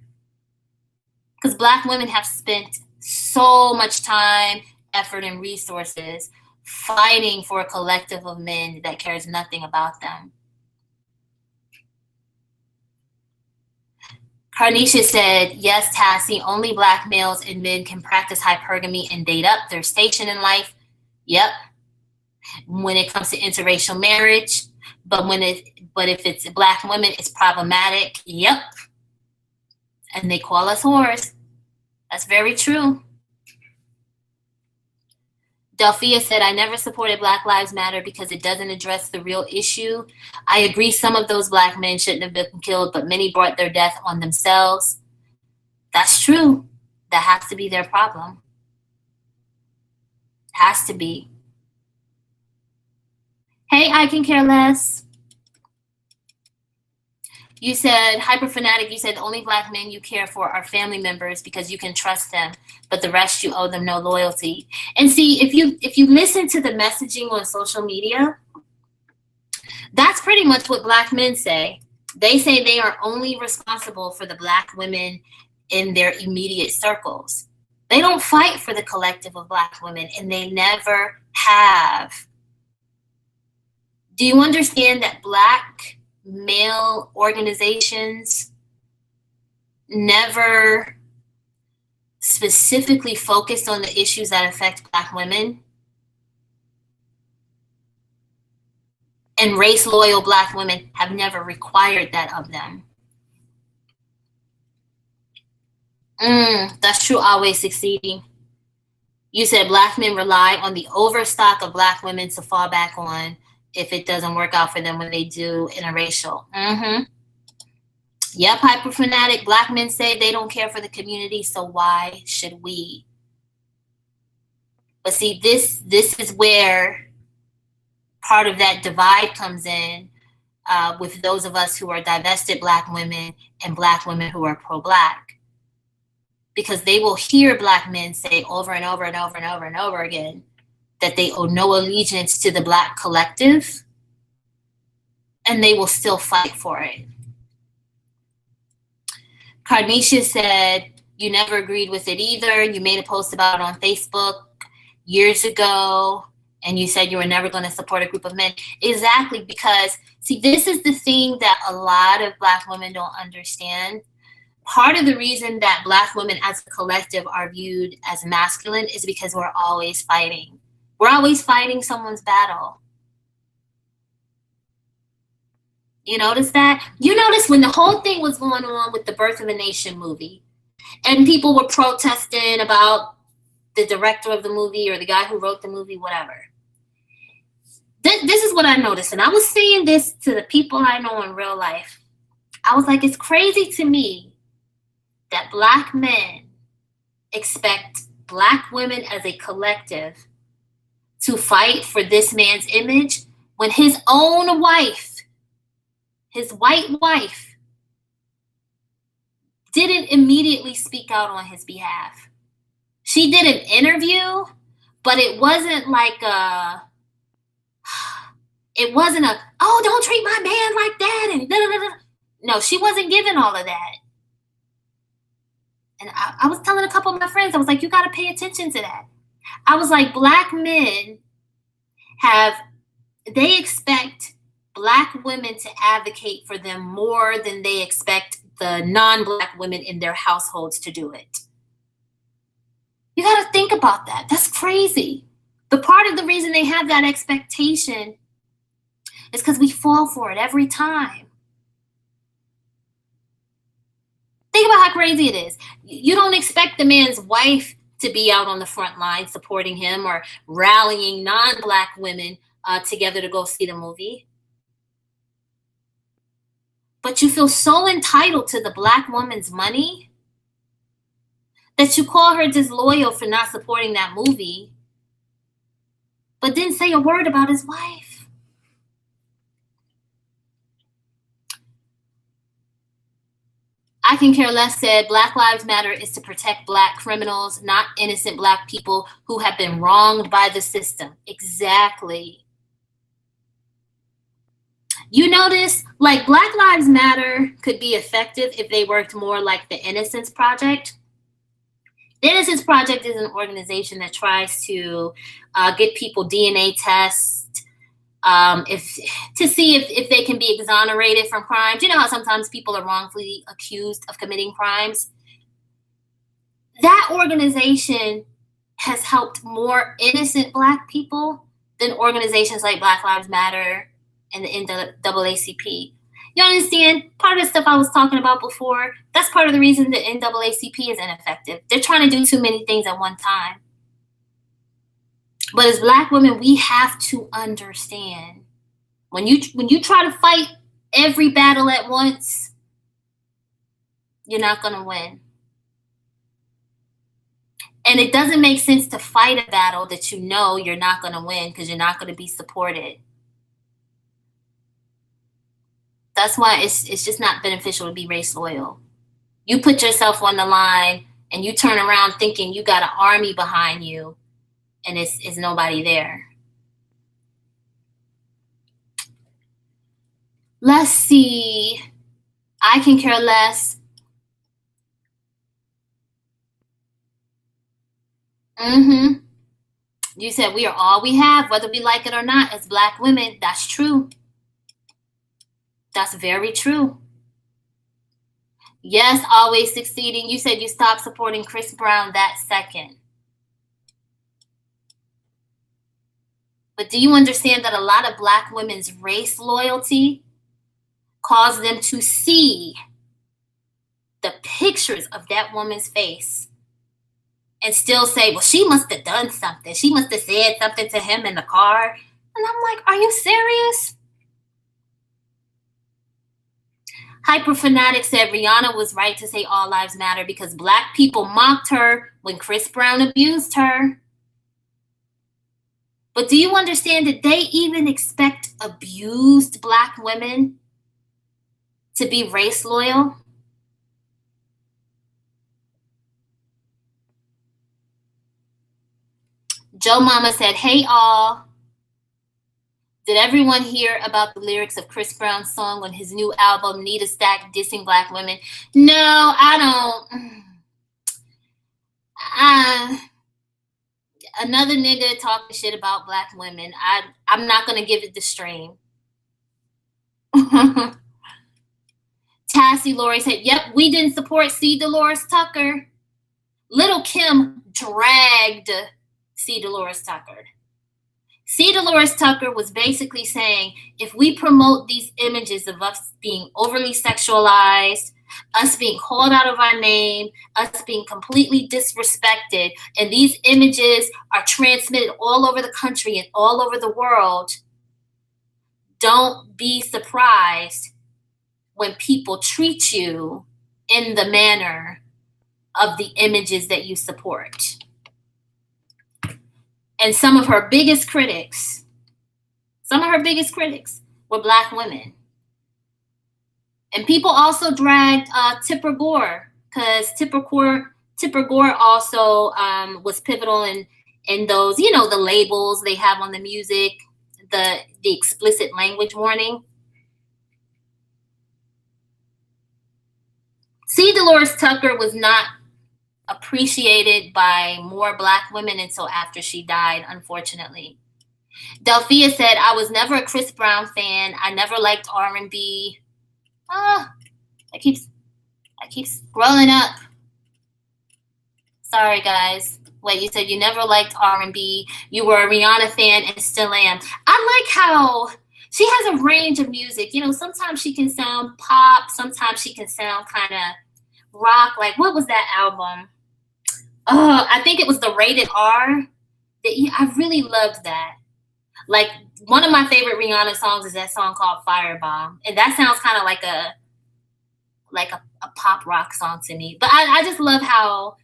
Because Black women have spent so much time, effort, and resources fighting for a collective of men that cares nothing about them. Carnisha said, yes, Tassie, only Black males and men can practice hypergamy and date up their station in life. Yep. When it comes to interracial marriage, but if it's Black women, it's problematic. Yep. And they call us whores. That's very true. Delphia said, I never supported Black Lives Matter because it doesn't address the real issue. I agree some of those Black men shouldn't have been killed, but many brought their death on themselves. That's true. That has to be their problem. Has to be. Hey, I can care less. You said, hyperfanatic, you said the only Black men you care for are family members because you can trust them, but the rest you owe them no loyalty. And see, if you listen to the messaging on social media, that's pretty much what Black men say. They say they are only responsible for the Black women in their immediate circles. They don't fight for the collective of Black women, and they never have. Do you understand that Black male organizations never specifically focused on the issues that affect Black women? And race loyal Black women have never required that of them. That's true, always succeeding. You said Black men rely on the overstock of Black women to fall back on if it doesn't work out for them when they do interracial. Yep, hyperfanatic. Black men say they don't care for the community, so why should we? But see, this is where part of that divide comes in with those of us who are divested Black women and Black women who are pro-Black. Because they will hear Black men say over and over and over and over and over again that they owe no allegiance to the Black collective, and they will still fight for it. Carnisha said, you never agreed with it either. You made a post about it on Facebook years ago, and you said you were never going to support a group of men. Exactly, because, see, this is the thing that a lot of Black women don't understand. Part of the reason that Black women as a collective are viewed as masculine is because we're always fighting. We're always fighting someone's battle. You notice that? You notice when the whole thing was going on with the Birth of a Nation movie, and people were protesting about the director of the movie or the guy who wrote the movie, whatever. This is what I noticed, and I was saying this to the people I know in real life. I was like, it's crazy to me that Black men expect Black women as a collective to fight for this man's image when his own wife, his white wife, didn't immediately speak out on his behalf. She did an interview, but it wasn't like oh, don't treat my man like that, and da-da-da-da. No, she wasn't giving all of that. And I was telling a couple of my friends, I was like, you got to pay attention to that. I was like, Black men they expect Black women to advocate for them more than they expect the non-Black women in their households to do it. You got to think about that. That's crazy. But part of the reason they have that expectation is because we fall for it every time. Think about how crazy it is. You don't expect the man's wife to be out on the front line supporting him or rallying non-Black women together to go see the movie. But you feel so entitled to the Black woman's money that you call her disloyal for not supporting that movie, but didn't say a word about his wife. I Can Care Less said, Black Lives Matter is to protect Black criminals, not innocent Black people who have been wronged by the system. Exactly. You notice, like, Black Lives Matter could be effective if they worked more like the Innocence Project. The Innocence Project is an organization that tries to get people DNA tests, if to see if they can be exonerated from crimes. You know how sometimes people are wrongfully accused of committing crimes? That organization has helped more innocent Black people than organizations like Black Lives Matter and the NAACP. You understand? Part of the stuff I was talking about before, that's part of the reason the NAACP is ineffective. They're trying to do too many things at one time. But as Black women, we have to understand, when you try to fight every battle at once, you're not going to win. And it doesn't make sense to fight a battle that you know you're not going to win because you're not going to be supported. That's why it's just not beneficial to be race loyal. You put yourself on the line and you turn around thinking you got an army behind you, and it's nobody there. Let's see. I can care less. You said we are all we have, whether we like it or not, as Black women. That's true. That's very true. Yes, always succeeding. You said you stopped supporting Chris Brown that second. But do you understand that a lot of Black women's race loyalty caused them to see the pictures of that woman's face and still say, well, she must have done something. She must have said something to him in the car. And I'm like, are you serious? Hyperfanatic said Rihanna was right to say all lives matter because Black people mocked her when Chris Brown abused her. But do you understand that they even expect abused Black women to be race loyal? Joe Mama said, hey all. Did everyone hear about the lyrics of Chris Brown's song on his new album, Need a Stack, dissing Black women? No, I don't. Another nigga talking shit about Black women. I'm not going to give it the stream. Tassie Lori said, yep, we didn't support C. Dolores Tucker. Little Kim dragged C. Dolores Tucker. C. Dolores Tucker was basically saying, if we promote these images of us being overly sexualized, us being called out of our name, us being completely disrespected, and these images are transmitted all over the country and all over the world, don't be surprised when people treat you in the manner of the images that you support. And some of her biggest critics were Black women. And people also dragged Tipper Gore, because Tipper Gore also was pivotal in those, the labels they have on the music, the explicit language warning. C. Dolores Tucker was not appreciated by more Black women until after she died, unfortunately. Delphia said, I was never a Chris Brown fan. I never liked R&B. I keep scrolling up. Sorry, guys. Wait, you said you never liked R&B. You were a Rihanna fan and still am. I like how she has a range of music. Sometimes she can sound pop. Sometimes she can sound kind of rock. Like, what was that album? I think it was the Rated R. I really loved that. Like, one of my favorite Rihanna songs is that song called Firebomb. And that sounds kind of like a pop rock song to me. But I just love how,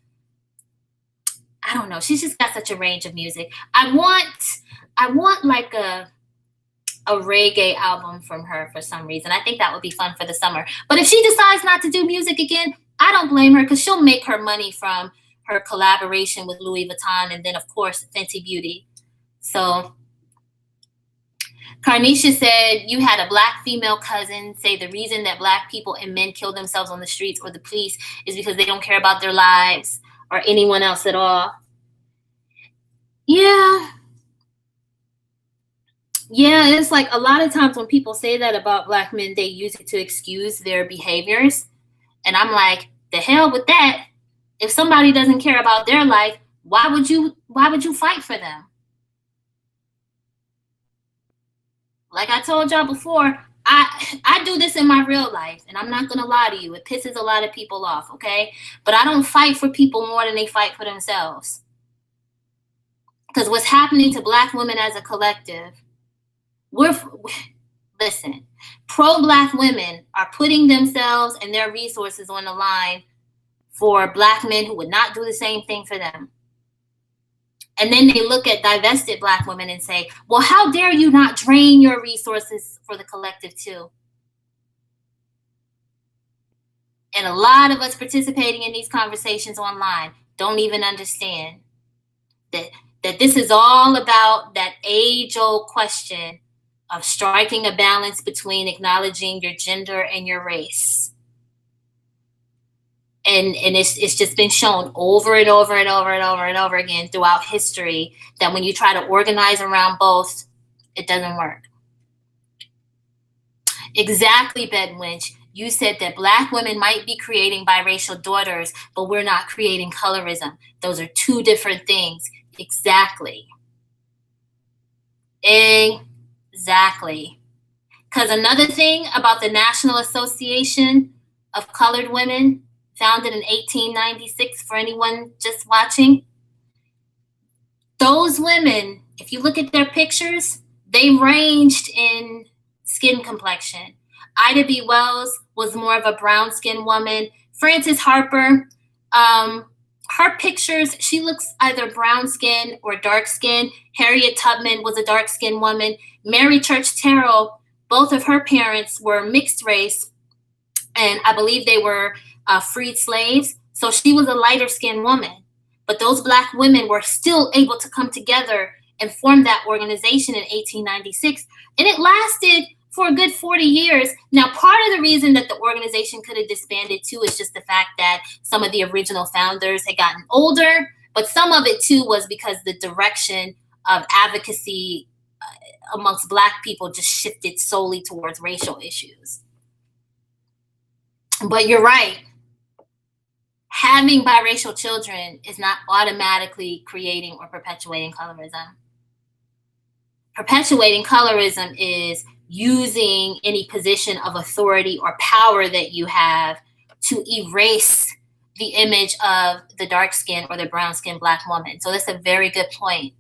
I don't know, she's just got such a range of music. I want like a reggae album from her for some reason. I think that would be fun for the summer. But if she decides not to do music again, I don't blame her, because she'll make her money from her collaboration with Louis Vuitton and then, of course, Fenty Beauty. So Carnisha said, you had a Black female cousin say the reason that Black people and men kill themselves on the streets or the police is because they don't care about their lives. or anyone else at all. Yeah, it's like a lot of times when people say that about Black men, they use it to excuse their behaviors. And I'm like, the hell with that. If somebody doesn't care about their life, why would you fight for them? Like I told y'all before, I do this in my real life, and I'm not gonna lie to you, it pisses a lot of people off, okay? But I don't fight for people more than they fight for themselves. Because what's happening to Black women as a collective, listen, pro-Black women are putting themselves and their resources on the line for Black men who would not do the same thing for them. And then they look at divested Black women and say, well, how dare you not drain your resources for the collective too? And a lot of us participating in these conversations online don't even understand that this is all about that age-old question of striking a balance between acknowledging your gender and your race. And it's just been shown over and over and over and over and over again throughout history that when you try to organize around both, it doesn't work. Exactly, Ben Winch. You said that Black women might be creating biracial daughters, but we're not creating colorism. Those are two different things. Exactly. Exactly. Because another thing about the National Association of Colored Women, founded in 1896, for anyone just watching, those women, if you look at their pictures, they ranged in skin complexion. Ida B. Wells was more of a brown-skinned woman. Frances Harper, her pictures, she looks either brown-skinned or dark-skinned. Harriet Tubman was a dark-skinned woman. Mary Church Terrell, both of her parents were mixed race, and I believe they were freed slaves. So she was a lighter-skinned woman. But those Black women were still able to come together and form that organization in 1896. And it lasted for a good 40 years. Now, part of the reason that the organization could have disbanded too is just the fact that some of the original founders had gotten older, but some of it too was because the direction of advocacy amongst Black people just shifted solely towards racial issues. But you're right. Having biracial children is not automatically creating or perpetuating colorism. Perpetuating colorism is using any position of authority or power that you have to erase the image of the dark-skinned or the brown-skinned Black woman. So that's a very good point.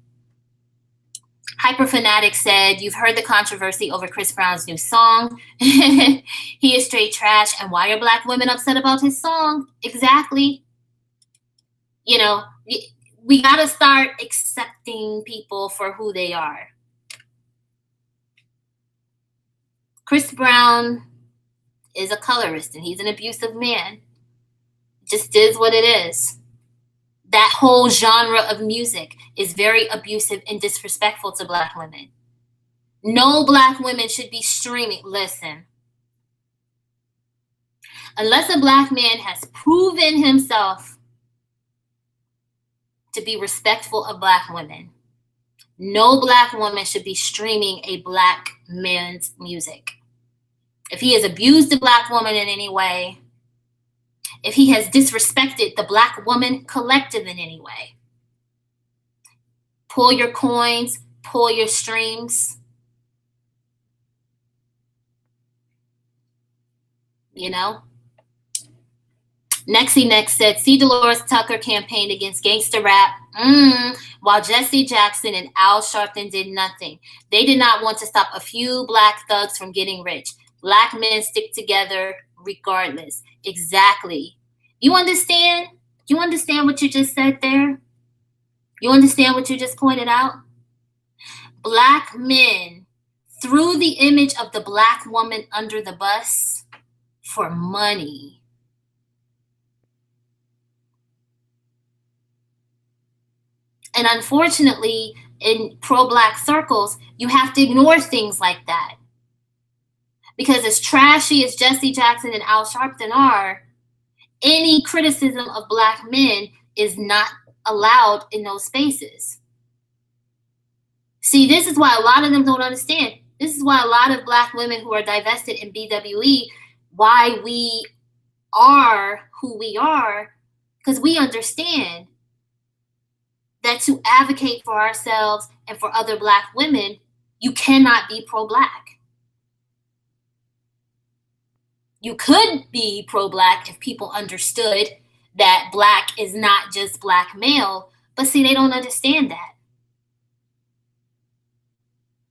Hyperfanatic said, you've heard the controversy over Chris Brown's new song. He is straight trash. And why are Black women upset about his song? Exactly. You know, we got to start accepting people for who they are. Chris Brown is a colorist and he's an abusive man. It just is what it is. That whole genre of music is very abusive and disrespectful to Black women. No Black women should be streaming. Listen, unless a Black man has proven himself to be respectful of Black women, no Black woman should be streaming a Black man's music. If he has abused a Black woman in any way, if he has disrespected the Black woman collective in any way, pull your coins, pull your streams. You know? Nexie Next said, see Dolores Tucker campaigned against gangster rap while Jesse Jackson and Al Sharpton did nothing. They did not want to stop a few Black thugs from getting rich. Black men stick together regardless. Exactly. You understand? You understand what you just said there? You understand what you just pointed out? Black men threw the image of the Black woman under the bus for money. And unfortunately, in pro-Black circles, you have to ignore things like that. Because as trashy as Jesse Jackson and Al Sharpton are, any criticism of Black men is not allowed in those spaces. See, this is why a lot of them don't understand. This is why a lot of Black women who are divested in BWE, why we are who we are, because we understand that to advocate for ourselves and for other Black women, you cannot be pro-Black. You could be pro-Black if people understood that Black is not just Black male, but see, they don't understand that.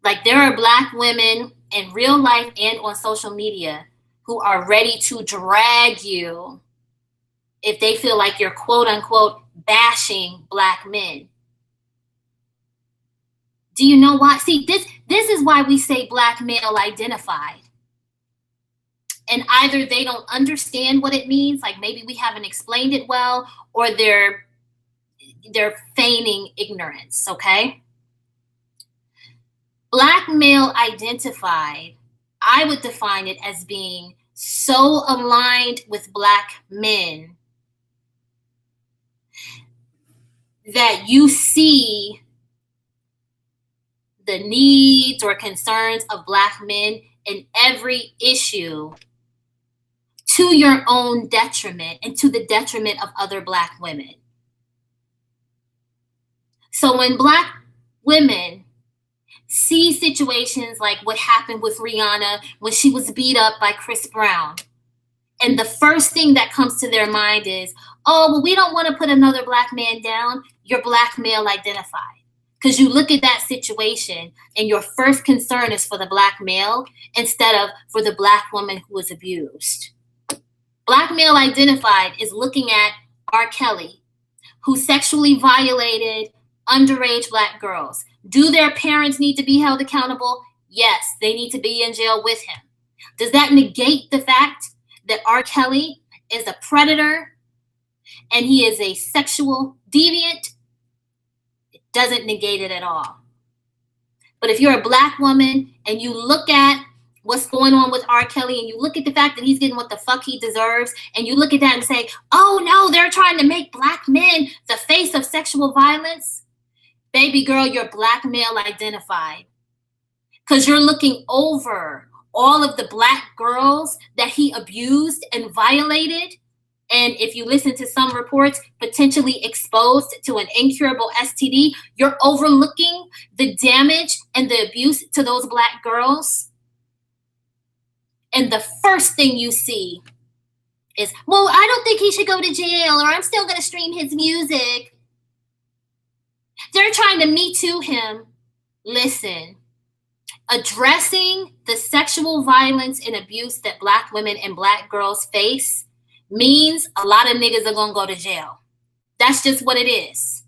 Like, there are Black women in real life and on social media who are ready to drag you if they feel like you're quote unquote bashing Black men. Do you know why? See, this is why we say Black male identified. And either they don't understand what it means, like maybe we haven't explained it well, or they're feigning ignorance, okay? Black male identified, I would define it as being so aligned with Black men that you see the needs or concerns of Black men in every issue to your own detriment and to the detriment of other Black women. So when Black women see situations like what happened with Rihanna when she was beat up by Chris Brown, and the first thing that comes to their mind is, oh, well, we don't want to put another Black man down, you're Black male identified. Because you look at that situation and your first concern is for the Black male instead of for the Black woman who was abused. Black male identified is looking at R. Kelly, who sexually violated underage Black girls. Do their parents need to be held accountable? Yes, they need to be in jail with him. Does that negate the fact that R. Kelly is a predator and he is a sexual deviant? It doesn't negate it at all. But if you're a Black woman and you look at what's going on with R. Kelly and you look at the fact that he's getting what the fuck he deserves, and you look at that and say, oh no, they're trying to make Black men the face of sexual violence, baby girl, you're Black male identified. Because you're looking over all of the Black girls that he abused and violated, and if you listen to some reports, potentially exposed to an incurable STD, you're overlooking the damage and the abuse to those Black girls. And the first thing you see is, well, I don't think he should go to jail, or I'm still going to stream his music. They're trying to Me Too him. Listen, addressing the sexual violence and abuse that Black women and Black girls face means a lot of niggas are going to go to jail. That's just what it is.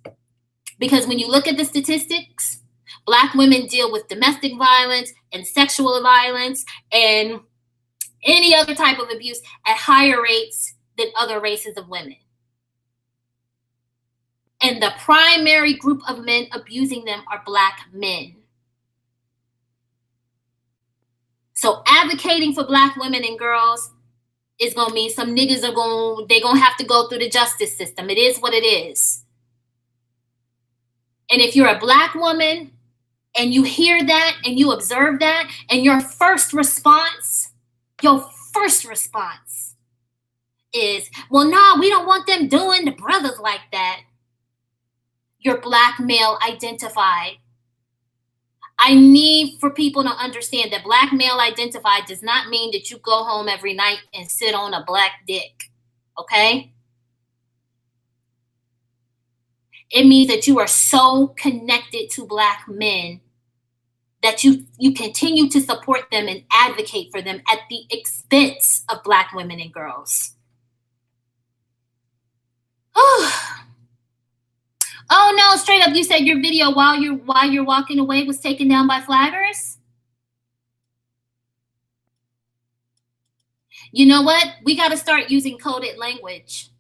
Because when you look at the statistics, Black women deal with domestic violence and sexual violence and any other type of abuse at higher rates than other races of women. And the primary group of men abusing them are Black men. So advocating for Black women and girls is going to mean some niggas are going to have to go through the justice system. It is what it is. And if you're a Black woman and you hear that and you observe that, and your first response is, well, no, we don't want them doing the brothers like that. You're Black male identified. I need for people to understand that Black male identified does not mean that you go home every night and sit on a Black dick, okay? It means that you are so connected to Black men that you continue to support them and advocate for them at the expense of Black women and girls. Oh no, straight up, you said your video while you're walking away was taken down by flaggers? You know what? We got to start using coded language.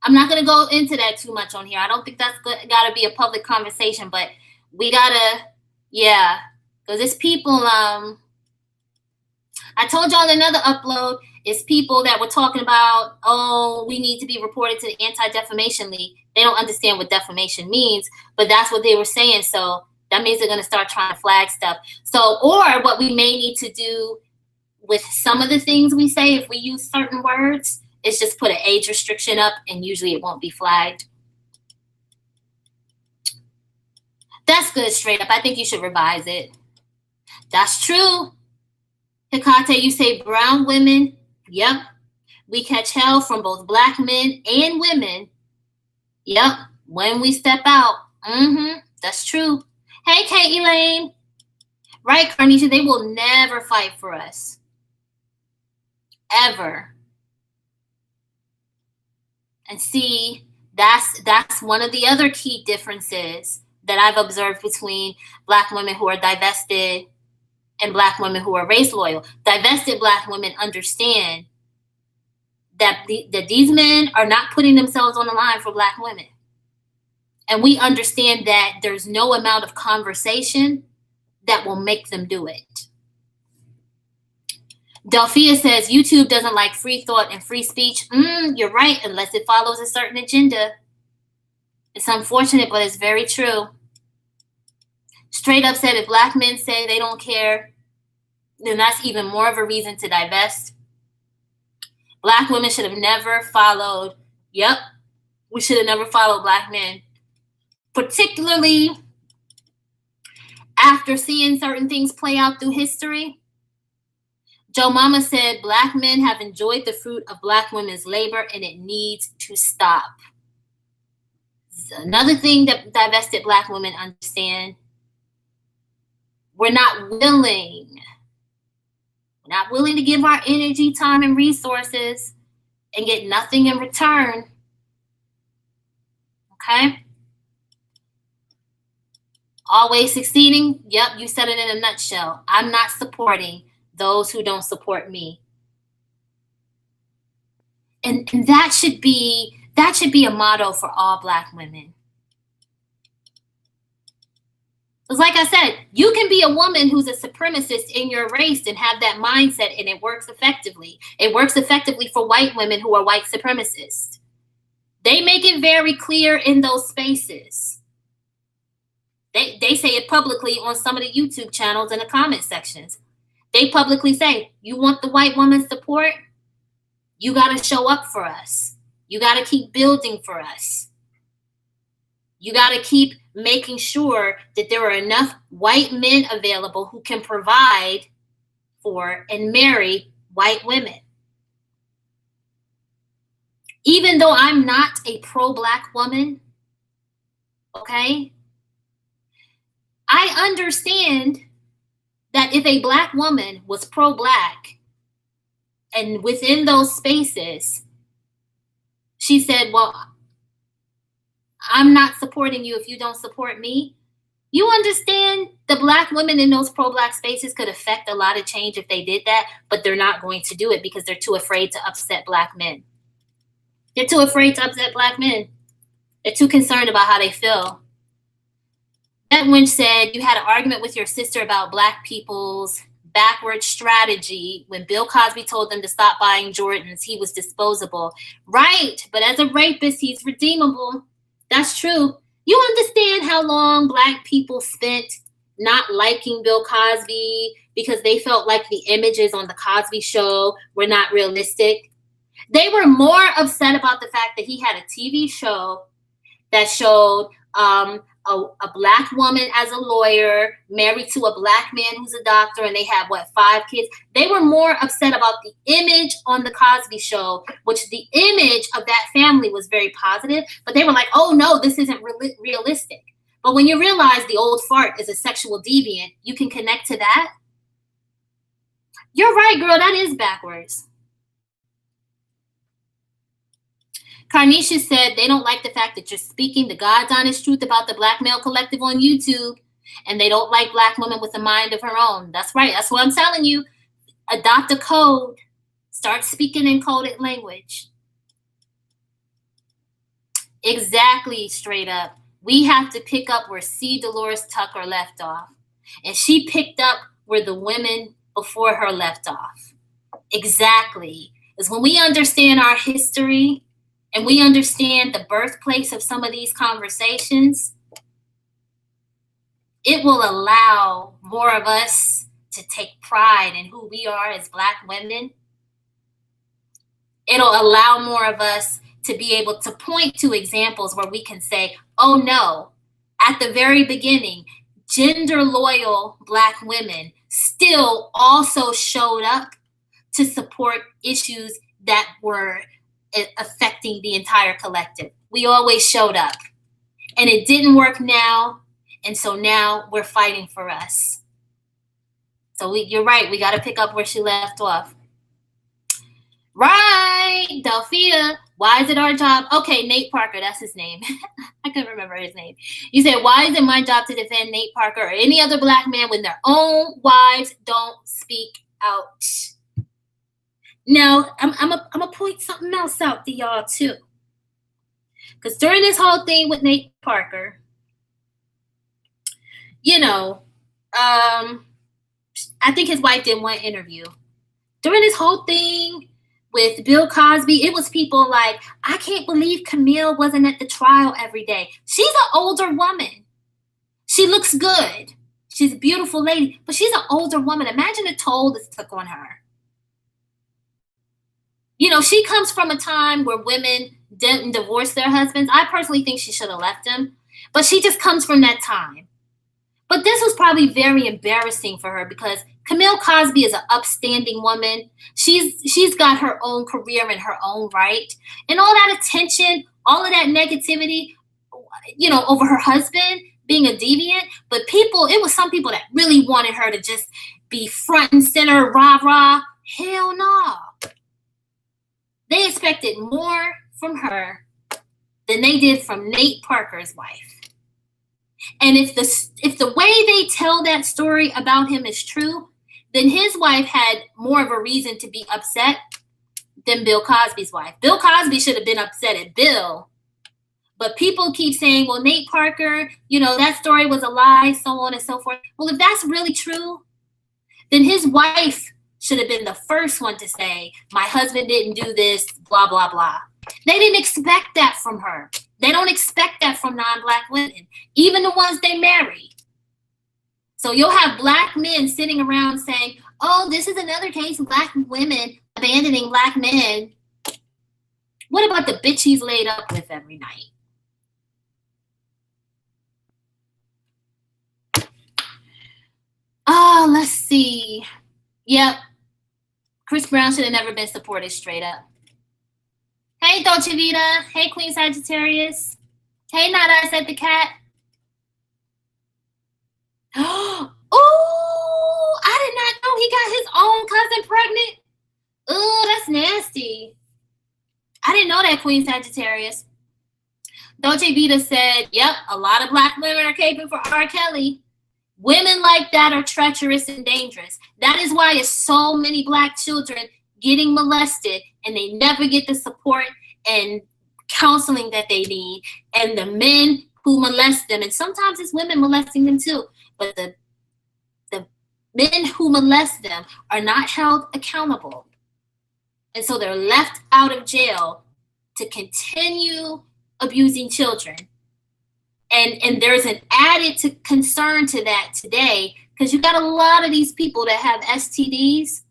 I'm not going to go into that too much on here. I don't think that's got to be a public conversation, but we got to, yeah, because it's people, I told y'all in another upload, It's people that were talking about, oh, we need to be reported to the Anti-Defamation League. They don't understand what defamation means, but that's what they were saying. So that means they're going to start trying to flag stuff. So, or what we may need to do with some of the things we say, if we use certain words, is just put an age restriction up, and usually it won't be flagged. That's good, straight up. I think you should revise it. That's true. Hikate, you say brown women. Yep. We catch hell from both black men and women. Yep. When we step out. That's true. Hey, Kate Elaine. Right, Carnisha, they will never fight for us. Ever. And see, that's one of the other key differences that I've observed between black women who are divested and black women who are race loyal. Divested black women understand that these men are not putting themselves on the line for black women. And we understand that there's no amount of conversation that will make them do it. Delphia says, YouTube doesn't like free thought and free speech. You're right, unless it follows a certain agenda. It's unfortunate, but it's very true. Straight up said, if black men say they don't care, then that's even more of a reason to divest. Black women should have never followed. Yep, we should have never followed black men. Particularly after seeing certain things play out through history. Joe Mama said, black men have enjoyed the fruit of black women's labor and it needs to stop. Another thing that divested black women understand, we're not willing to give our energy, time, and resources and get nothing in return. Okay? Always succeeding? Yep, you said it in a nutshell. I'm not supporting those who don't support me. And that should be a motto for all black women. Because like I said, you can be a woman who's a supremacist in your race and have that mindset, and it works effectively. It works effectively for white women who are white supremacists. They make it very clear in those spaces. They say it publicly on some of the YouTube channels in the comment sections. They publicly say, you want the white woman's support? You got to show up for us. You got to keep building for us. You got to keep making sure that there are enough white men available who can provide for and marry white women. Even though I'm not a pro-black woman, okay, I understand that if a black woman was pro-black and within those spaces, she said, well, I'm not supporting you if you don't support me. You understand the black women in those pro-black spaces could affect a lot of change if they did that, but they're not going to do it because they're too afraid to upset black men. They're too afraid to upset black men. They're too concerned about how they feel. That Winch said, you had an argument with your sister about black people's backward strategy. When Bill Cosby told them to stop buying Jordans, he was disposable. Right, but as a rapist, he's redeemable. That's true. You understand how long black people spent not liking Bill Cosby because they felt like the images on the Cosby Show were not realistic? They were more upset about the fact that he had a TV show that showed a black woman as a lawyer married to a black man who's a doctor, and they had 5 kids. They were more upset about the image on the Cosby Show, which the image of that family was very positive, but they were like, oh no, this isn't realistic. But when you realize the old fart is a sexual deviant, you can connect to that. You're right, girl, that is backwards. Carnisha said they don't like the fact that you're speaking the God's honest truth about the black male collective on YouTube, and they don't like black women with a mind of her own. That's right. That's what I'm telling you. Adopt a code. Start speaking in coded language. Exactly, straight up. We have to pick up where C. Dolores Tucker left off. And she picked up where the women before her left off. Exactly. Because when we understand our history and we understand the birthplace of some of these conversations, it will allow more of us to take pride in who we are as Black women. It'll allow more of us to be able to point to examples where we can say, oh no, at the very beginning, gender loyal Black women still also showed up to support issues that were affecting the entire collective. We always showed up, and it didn't work now. And so now we're fighting for us. So you're right. We got to pick up where she left off. Right, Delphia. Why is it our job? Okay, Nate Parker, that's his name. I couldn't remember his name. You said, why is it my job to defend Nate Parker or any other Black man when their own wives don't speak out? Now, I'm gonna point something else out to y'all too. Because during this whole thing with Nate Parker, you know, I think his wife did one interview. During this whole thing with Bill Cosby, it was people like, I can't believe Camille wasn't at the trial every day. She's an older woman. She looks good. She's a beautiful lady, but she's an older woman. Imagine the toll this took on her. You know, she comes from a time where women didn't divorce their husbands. I personally think she should have left him, but she just comes from that time. But this was probably very embarrassing for her because Camille Cosby is an upstanding woman. She's got her own career in her own right. And all that attention, all of that negativity, you know, over her husband being a deviant. But it was some people that really wanted her to just be front and center, rah-rah. Hell no. They expected more from her than they did from Nate Parker's wife. And if the way they tell that story about him is true, then his wife had more of a reason to be upset than Bill Cosby's wife. Bill Cosby should have been upset at Bill. But people keep saying, well, Nate Parker, you know, that story was a lie, so on and so forth. Well, if that's really true, then his wife should have been the first one to say, my husband didn't do this, blah, blah, blah. They didn't expect that from her. They don't expect that from non-Black women, even the ones they marry. So you'll have Black men sitting around saying, oh, this is another case of Black women abandoning Black men. What about the bitch he's laid up with every night? Oh, let's see. Yep. Chris Brown should have never been supported straight up. Hey, Dolce Vita. Hey, Queen Sagittarius. Hey, Not I Said the Cat. Oh, I did not know he got his own cousin pregnant. Oh, that's nasty. I didn't know that, Queen Sagittarius. Dolce Vita said, yep, a lot of Black women are caping for R. Kelly. Women like that are treacherous and dangerous. That is why it's so many Black children getting molested and they never get the support and counseling that they need. And the men who molest them, and sometimes it's women molesting them too, but the men who molest them are not held accountable. And so they're left out of jail to continue abusing children. And there's an added concern to that today, because you got a lot of these people that have STDs.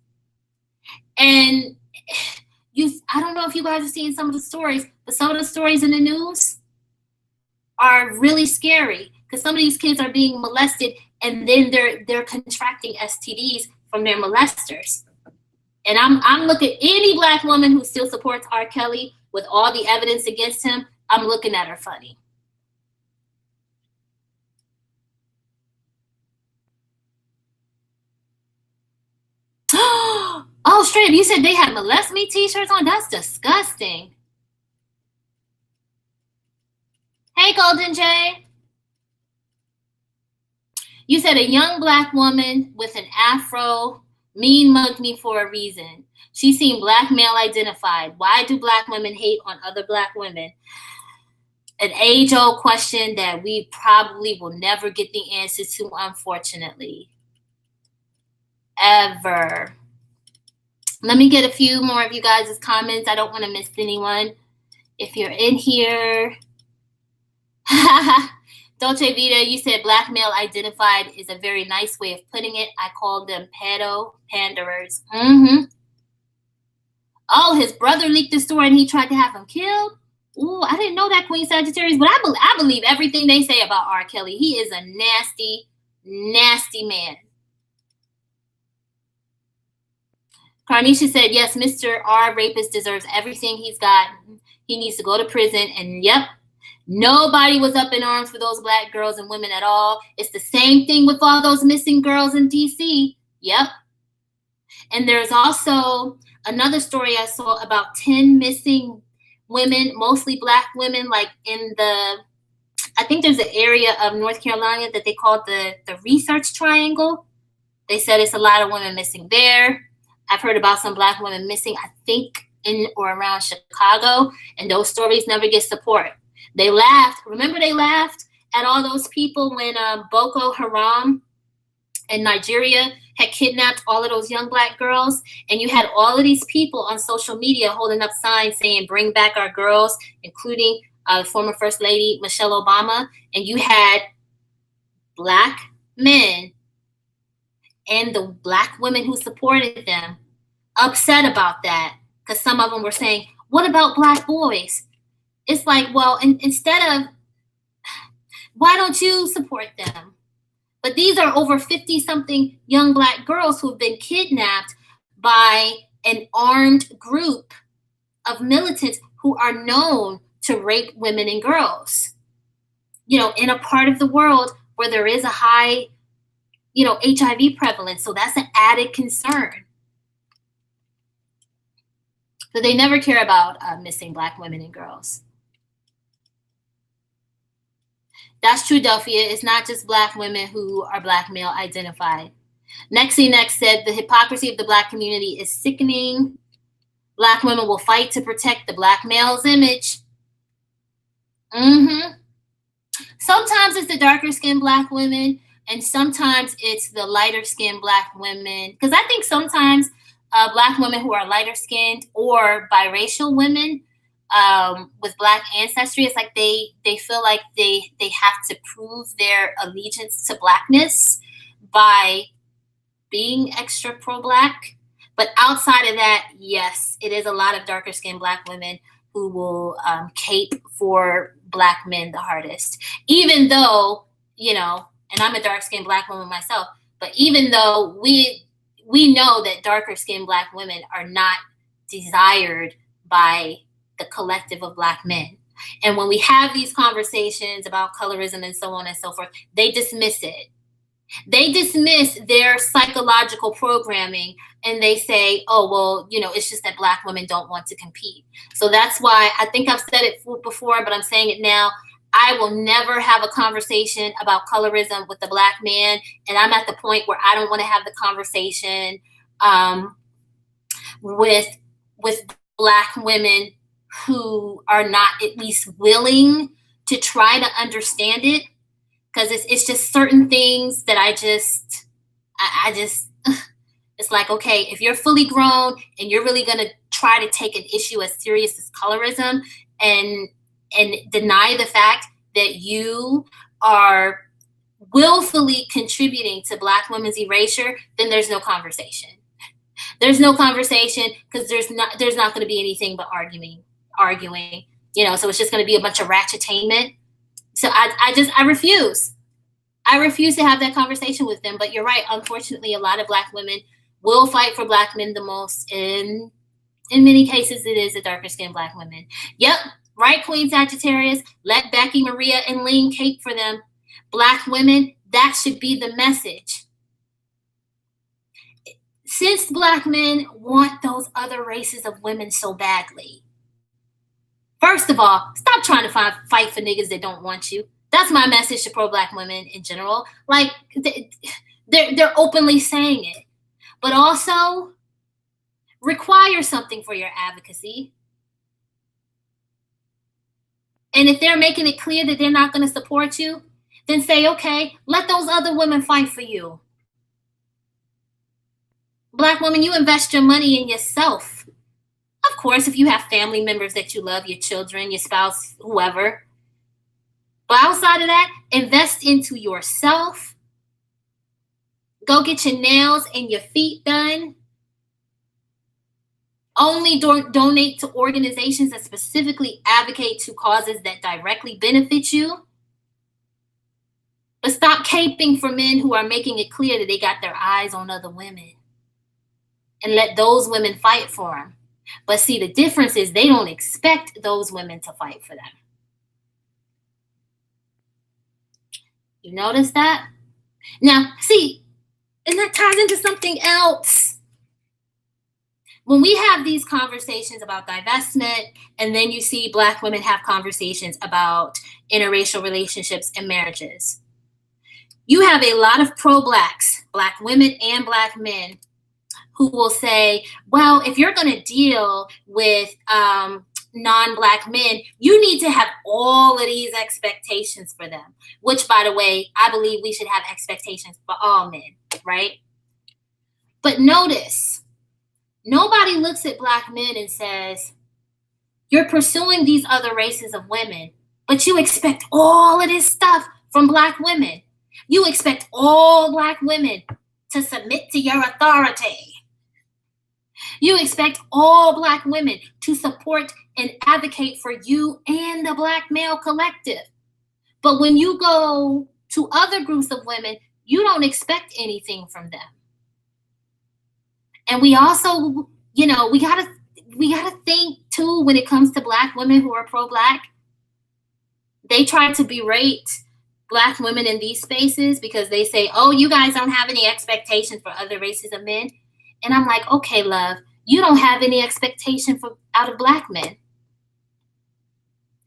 And I don't know if you guys have seen some of the stories, but some of the stories in the news are really scary, because some of these kids are being molested and then they're contracting STDs from their molesters. And I'm looking at any Black woman who still supports R. Kelly with all the evidence against him, I'm looking at her funny. Oh, straight up, you said they had molest me t-shirts on? That's disgusting. Hey, Golden Jay. You said a young Black woman with an afro mean mugged me for a reason. She seemed Black male identified. Why do Black women hate on other Black women? An age-old question that we probably will never get the answer to, unfortunately. Ever. Let me get a few more of you guys' comments. I don't want to miss anyone. If you're in here. Dolce Vita, you said black male identified is a very nice way of putting it. I call them pedo panderers. Oh, his brother leaked the story and he tried to have him killed? Ooh, I didn't know that, Queen Sagittarius, but I believe everything they say about R. Kelly. He is a nasty, nasty man. Carnisha said, yes, Mr. R. Rapist deserves everything he's got. He needs to go to prison. And yep, nobody was up in arms for those black girls and women at all. It's the same thing with all those missing girls in D.C. Yep. And there's also another story I saw about 10 missing women, mostly black women, like in the, I think there's an area of North Carolina that they call the Research Triangle. They said it's a lot of women missing there. I've heard about some black women missing, I think, in or around Chicago, and those stories never get support. They laughed. Remember they laughed at all those people when Boko Haram in Nigeria had kidnapped all of those young black girls, and you had all of these people on social media holding up signs saying, bring back our girls, including former First Lady Michelle Obama, and you had black men and the black women who supported them upset about that, because some of them were saying, what about black boys? It's like, well, instead of, why don't you support them? But these are over 50-something young black girls who have been kidnapped by an armed group of militants who are known to rape women and girls. You know, in a part of the world where there is a high, you know, HIV prevalence. So that's an added concern. So they never care about missing black women and girls. That's true, Delphia. It's not just black women who are black male identified. Nexie Next said, the hypocrisy of the black community is sickening. Black women will fight to protect the black male's image. Sometimes it's the darker skinned black women, and sometimes it's the lighter skinned black women. Because I think sometimes black women who are lighter skinned or biracial women with black ancestry, it's like they feel like they have to prove their allegiance to blackness by being extra pro-black. But outside of that, yes, it is a lot of darker skinned black women who will cape for black men the hardest. Even though, you know, and I'm a dark skinned black woman myself, but even though we know that darker skinned black women are not desired by the collective of black men. And when we have these conversations about colorism and so on and so forth, they dismiss it. They dismiss their psychological programming and they say, oh, well, you know, it's just that black women don't want to compete. So that's why I think I've said it before, but I'm saying it now. I will never have a conversation about colorism with a black man. And I'm at the point where I don't want to have the conversation with black women who are not at least willing to try to understand it. Because it's just certain things that I just, it's like, okay, if you're fully grown and you're really going to try to take an issue as serious as colorism and deny the fact that you are willfully contributing to black women's erasure, then there's no conversation. There's no conversation because there's not going to be anything but arguing, you know, so it's just going to be a bunch of ratchetainment. So I refuse. I refuse to have that conversation with them. But you're right. Unfortunately, a lot of black women will fight for black men the most. And in many cases, it is the darker skinned black women. Yep. Right, Queen Sagittarius. Let Becky, Maria, and Lean cape for them. Black women, that should be the message. Since black men want those other races of women so badly, first of all, stop trying to fight for niggas that don't want you. That's my message to pro-black women in general. Like, they're openly saying it. But also, require something for your advocacy. And if they're making it clear that they're not going to support you, then say, okay, let those other women fight for you. Black woman, you invest your money in yourself. Of course, if you have family members that you love, your children, your spouse, whoever. But outside of that, invest into yourself. Go get your nails and your feet done. Only donate to organizations that specifically advocate to causes that directly benefit you. But stop caping for men who are making it clear that they got their eyes on other women. And let those women fight for them. But see, the difference is they don't expect those women to fight for them. You notice that? Now, see, and that ties into something else. When we have these conversations about divestment, and then you see Black women have conversations about interracial relationships and marriages, you have a lot of pro-Blacks, Black women and Black men, who will say, well, if you're going to deal with non-Black men, you need to have all of these expectations for them, which, by the way, I believe we should have expectations for all men, right? But notice, nobody looks at Black men and says, you're pursuing these other races of women, but you expect all of this stuff from Black women. You expect all Black women to submit to your authority. You expect all Black women to support and advocate for you and the Black male collective. But when you go to other groups of women, you don't expect anything from them. And we also, we gotta think too, when it comes to Black women who are pro-Black, they try to berate Black women in these spaces because they say, oh, you guys don't have any expectations for other races of men. And I'm like, okay, love, you don't have any expectation out of Black men.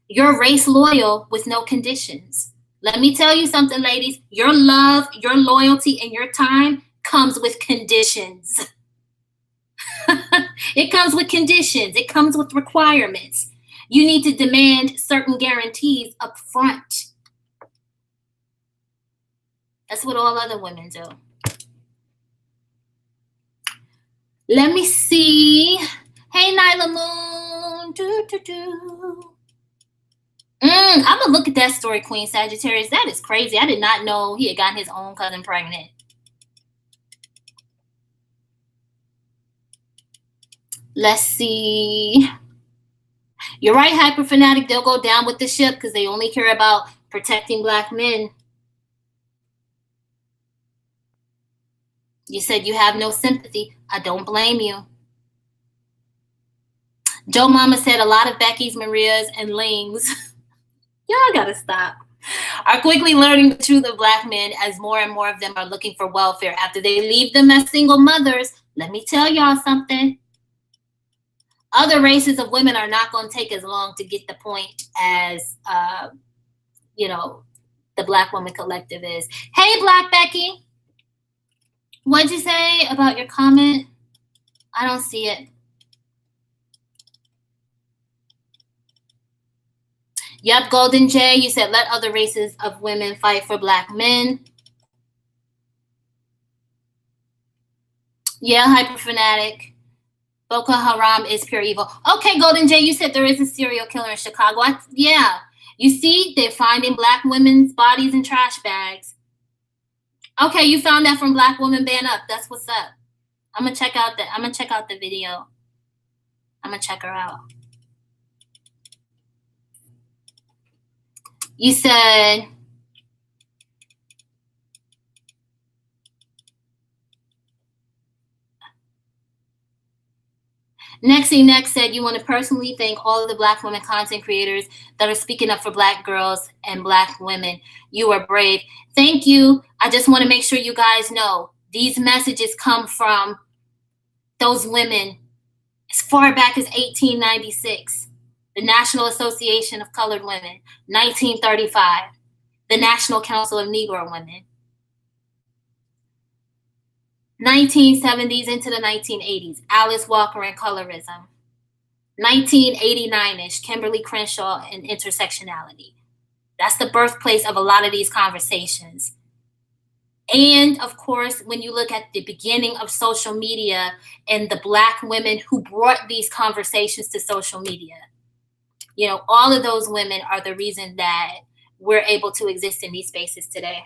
You're race loyal with no conditions. Let me tell you something, ladies. Your love, your loyalty, and your time comes with conditions. It comes with conditions. It comes with requirements. You need to demand certain guarantees up front. That's what all other women do. Let me see. Hey, Nyla Moon. I'm going to look at that story, Queen Sagittarius. That is crazy. I did not know he had gotten his own cousin pregnant. Let's see. You're right, Hyper Fanatic. They'll go down with the ship because they only care about protecting Black men. You said you have no sympathy. I don't blame you. Joe Mama said a lot of Becky's, Maria's, and Ling's, y'all gotta stop, are quickly learning the truth of Black men as more and more of them are looking for welfare after they leave them as single mothers. Let me tell y'all something. Other races of women are not going to take as long to get the point as, the Black woman collective is. Hey, Black Becky. What'd you say about your comment? I don't see it. Yep, Golden J, you said let other races of women fight for Black men. Yeah, Hyper Fanatic. Boko Haram is pure evil. Okay, Golden J, you said there is a serial killer in Chicago. Yeah. You see, they're finding Black women's bodies in trash bags. Okay, you found that from Black Woman Band Up. That's what's up. I'm gonna check out the video. I'm gonna check her out. You said Next said you want to personally thank all of the Black women content creators that are speaking up for Black girls and Black women. You are brave. Thank you. I just want to make sure you guys know these messages come from those women as far back as 1896, the National Association of Colored Women, 1935, the National Council of Negro Women, 1970s into the 1980s, Alice Walker and Colorism, 1989-ish, Kimberl Crenshaw and intersectionality. That's the birthplace of a lot of these conversations. And of course, when you look at the beginning of social media and the Black women who brought these conversations to social media, you know, all of those women are the reason that we're able to exist in these spaces today.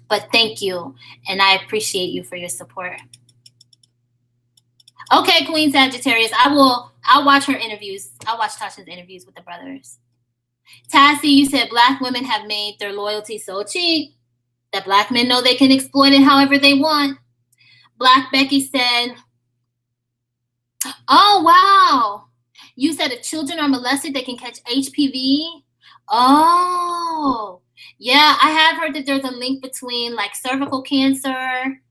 But thank you, and I appreciate you for your support. Okay, Queen Sagittarius, I'll watch her interviews. I'll watch Tasha's interviews with the brothers. Tassie, you said Black women have made their loyalty so cheap that Black men know they can exploit it however they want. Black Becky said, oh, wow. You said if children are molested, they can catch HPV. Oh, yeah. I have heard that there's a link between like cervical cancer.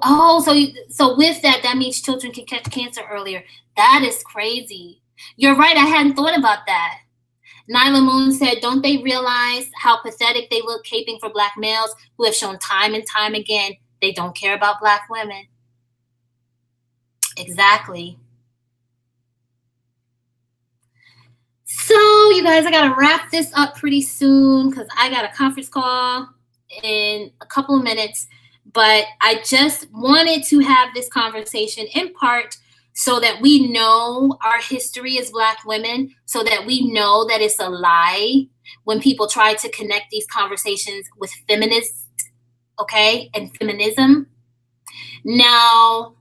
Oh, so with that means children can catch cancer earlier. That is crazy. You're right. I hadn't thought about that. Nyla Moon said, don't they realize how pathetic they look caping for Black males who have shown time and time again they don't care about Black women? Exactly. So, you guys, I got to wrap this up pretty soon because I got a conference call in a couple of minutes. But I just wanted to have this conversation in part so that we know our history as Black women, so that we know that it's a lie when people try to connect these conversations with feminists, okay, and feminism. Now,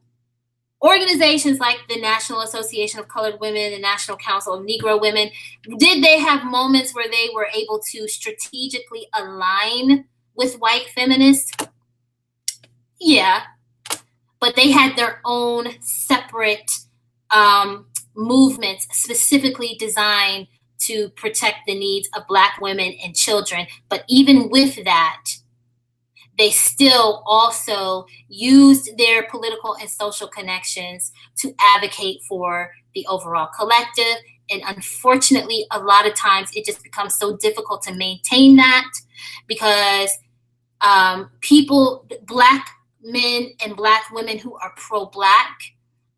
organizations like the National Association of Colored Women, the National Council of Negro Women, did they have moments where they were able to strategically align with white feminists? Yeah, but they had their own separate movements specifically designed to protect the needs of Black women and children. But even with that, they still also used their political and social connections to advocate for the overall collective. And unfortunately, a lot of times it just becomes so difficult to maintain that because people, Black men and Black women who are pro-Black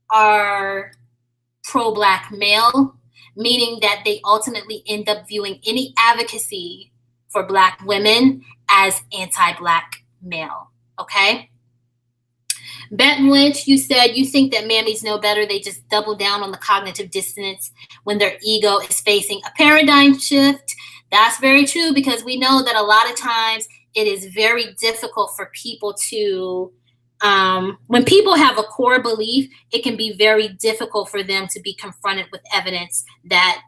are pro-Black male, meaning that they ultimately end up viewing any advocacy for Black women as anti-Black male, okay? Bette Lynch, you said you think that mammies know better. They just double down on the cognitive dissonance when their ego is facing a paradigm shift. That's very true because we know that a lot of times it is very difficult for people to, when people have a core belief, it can be very difficult for them to be confronted with evidence that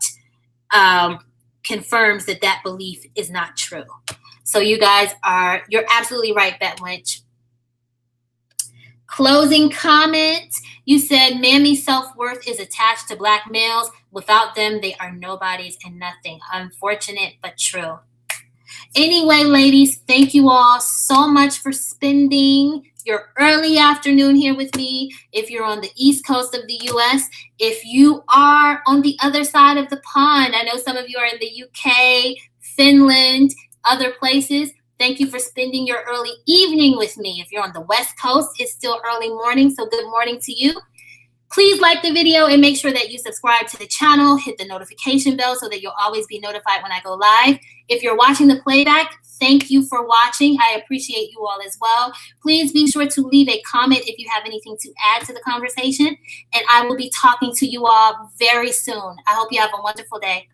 confirms that that belief is not true. So you guys you're absolutely right, Bette Lynch. Closing comment, you said Mammy's self-worth is attached to Black males. Without them, they are nobodies and nothing. Unfortunate, but true. Anyway, ladies, thank you all so much for spending your early afternoon here with me. If you're on the East Coast of the US, if you are on the other side of the pond, I know some of you are in the UK, Finland, other places. Thank you for spending your early evening with me. If you're on the West Coast, it's still early morning, so good morning to you. Please like the video and make sure that you subscribe to the channel, hit the notification bell so that you'll always be notified when I go live. If you're watching the playback, thank you for watching. I appreciate you all as well. Please be sure to leave a comment if you have anything to add to the conversation, and I will be talking to you all very soon. I hope you have a wonderful day.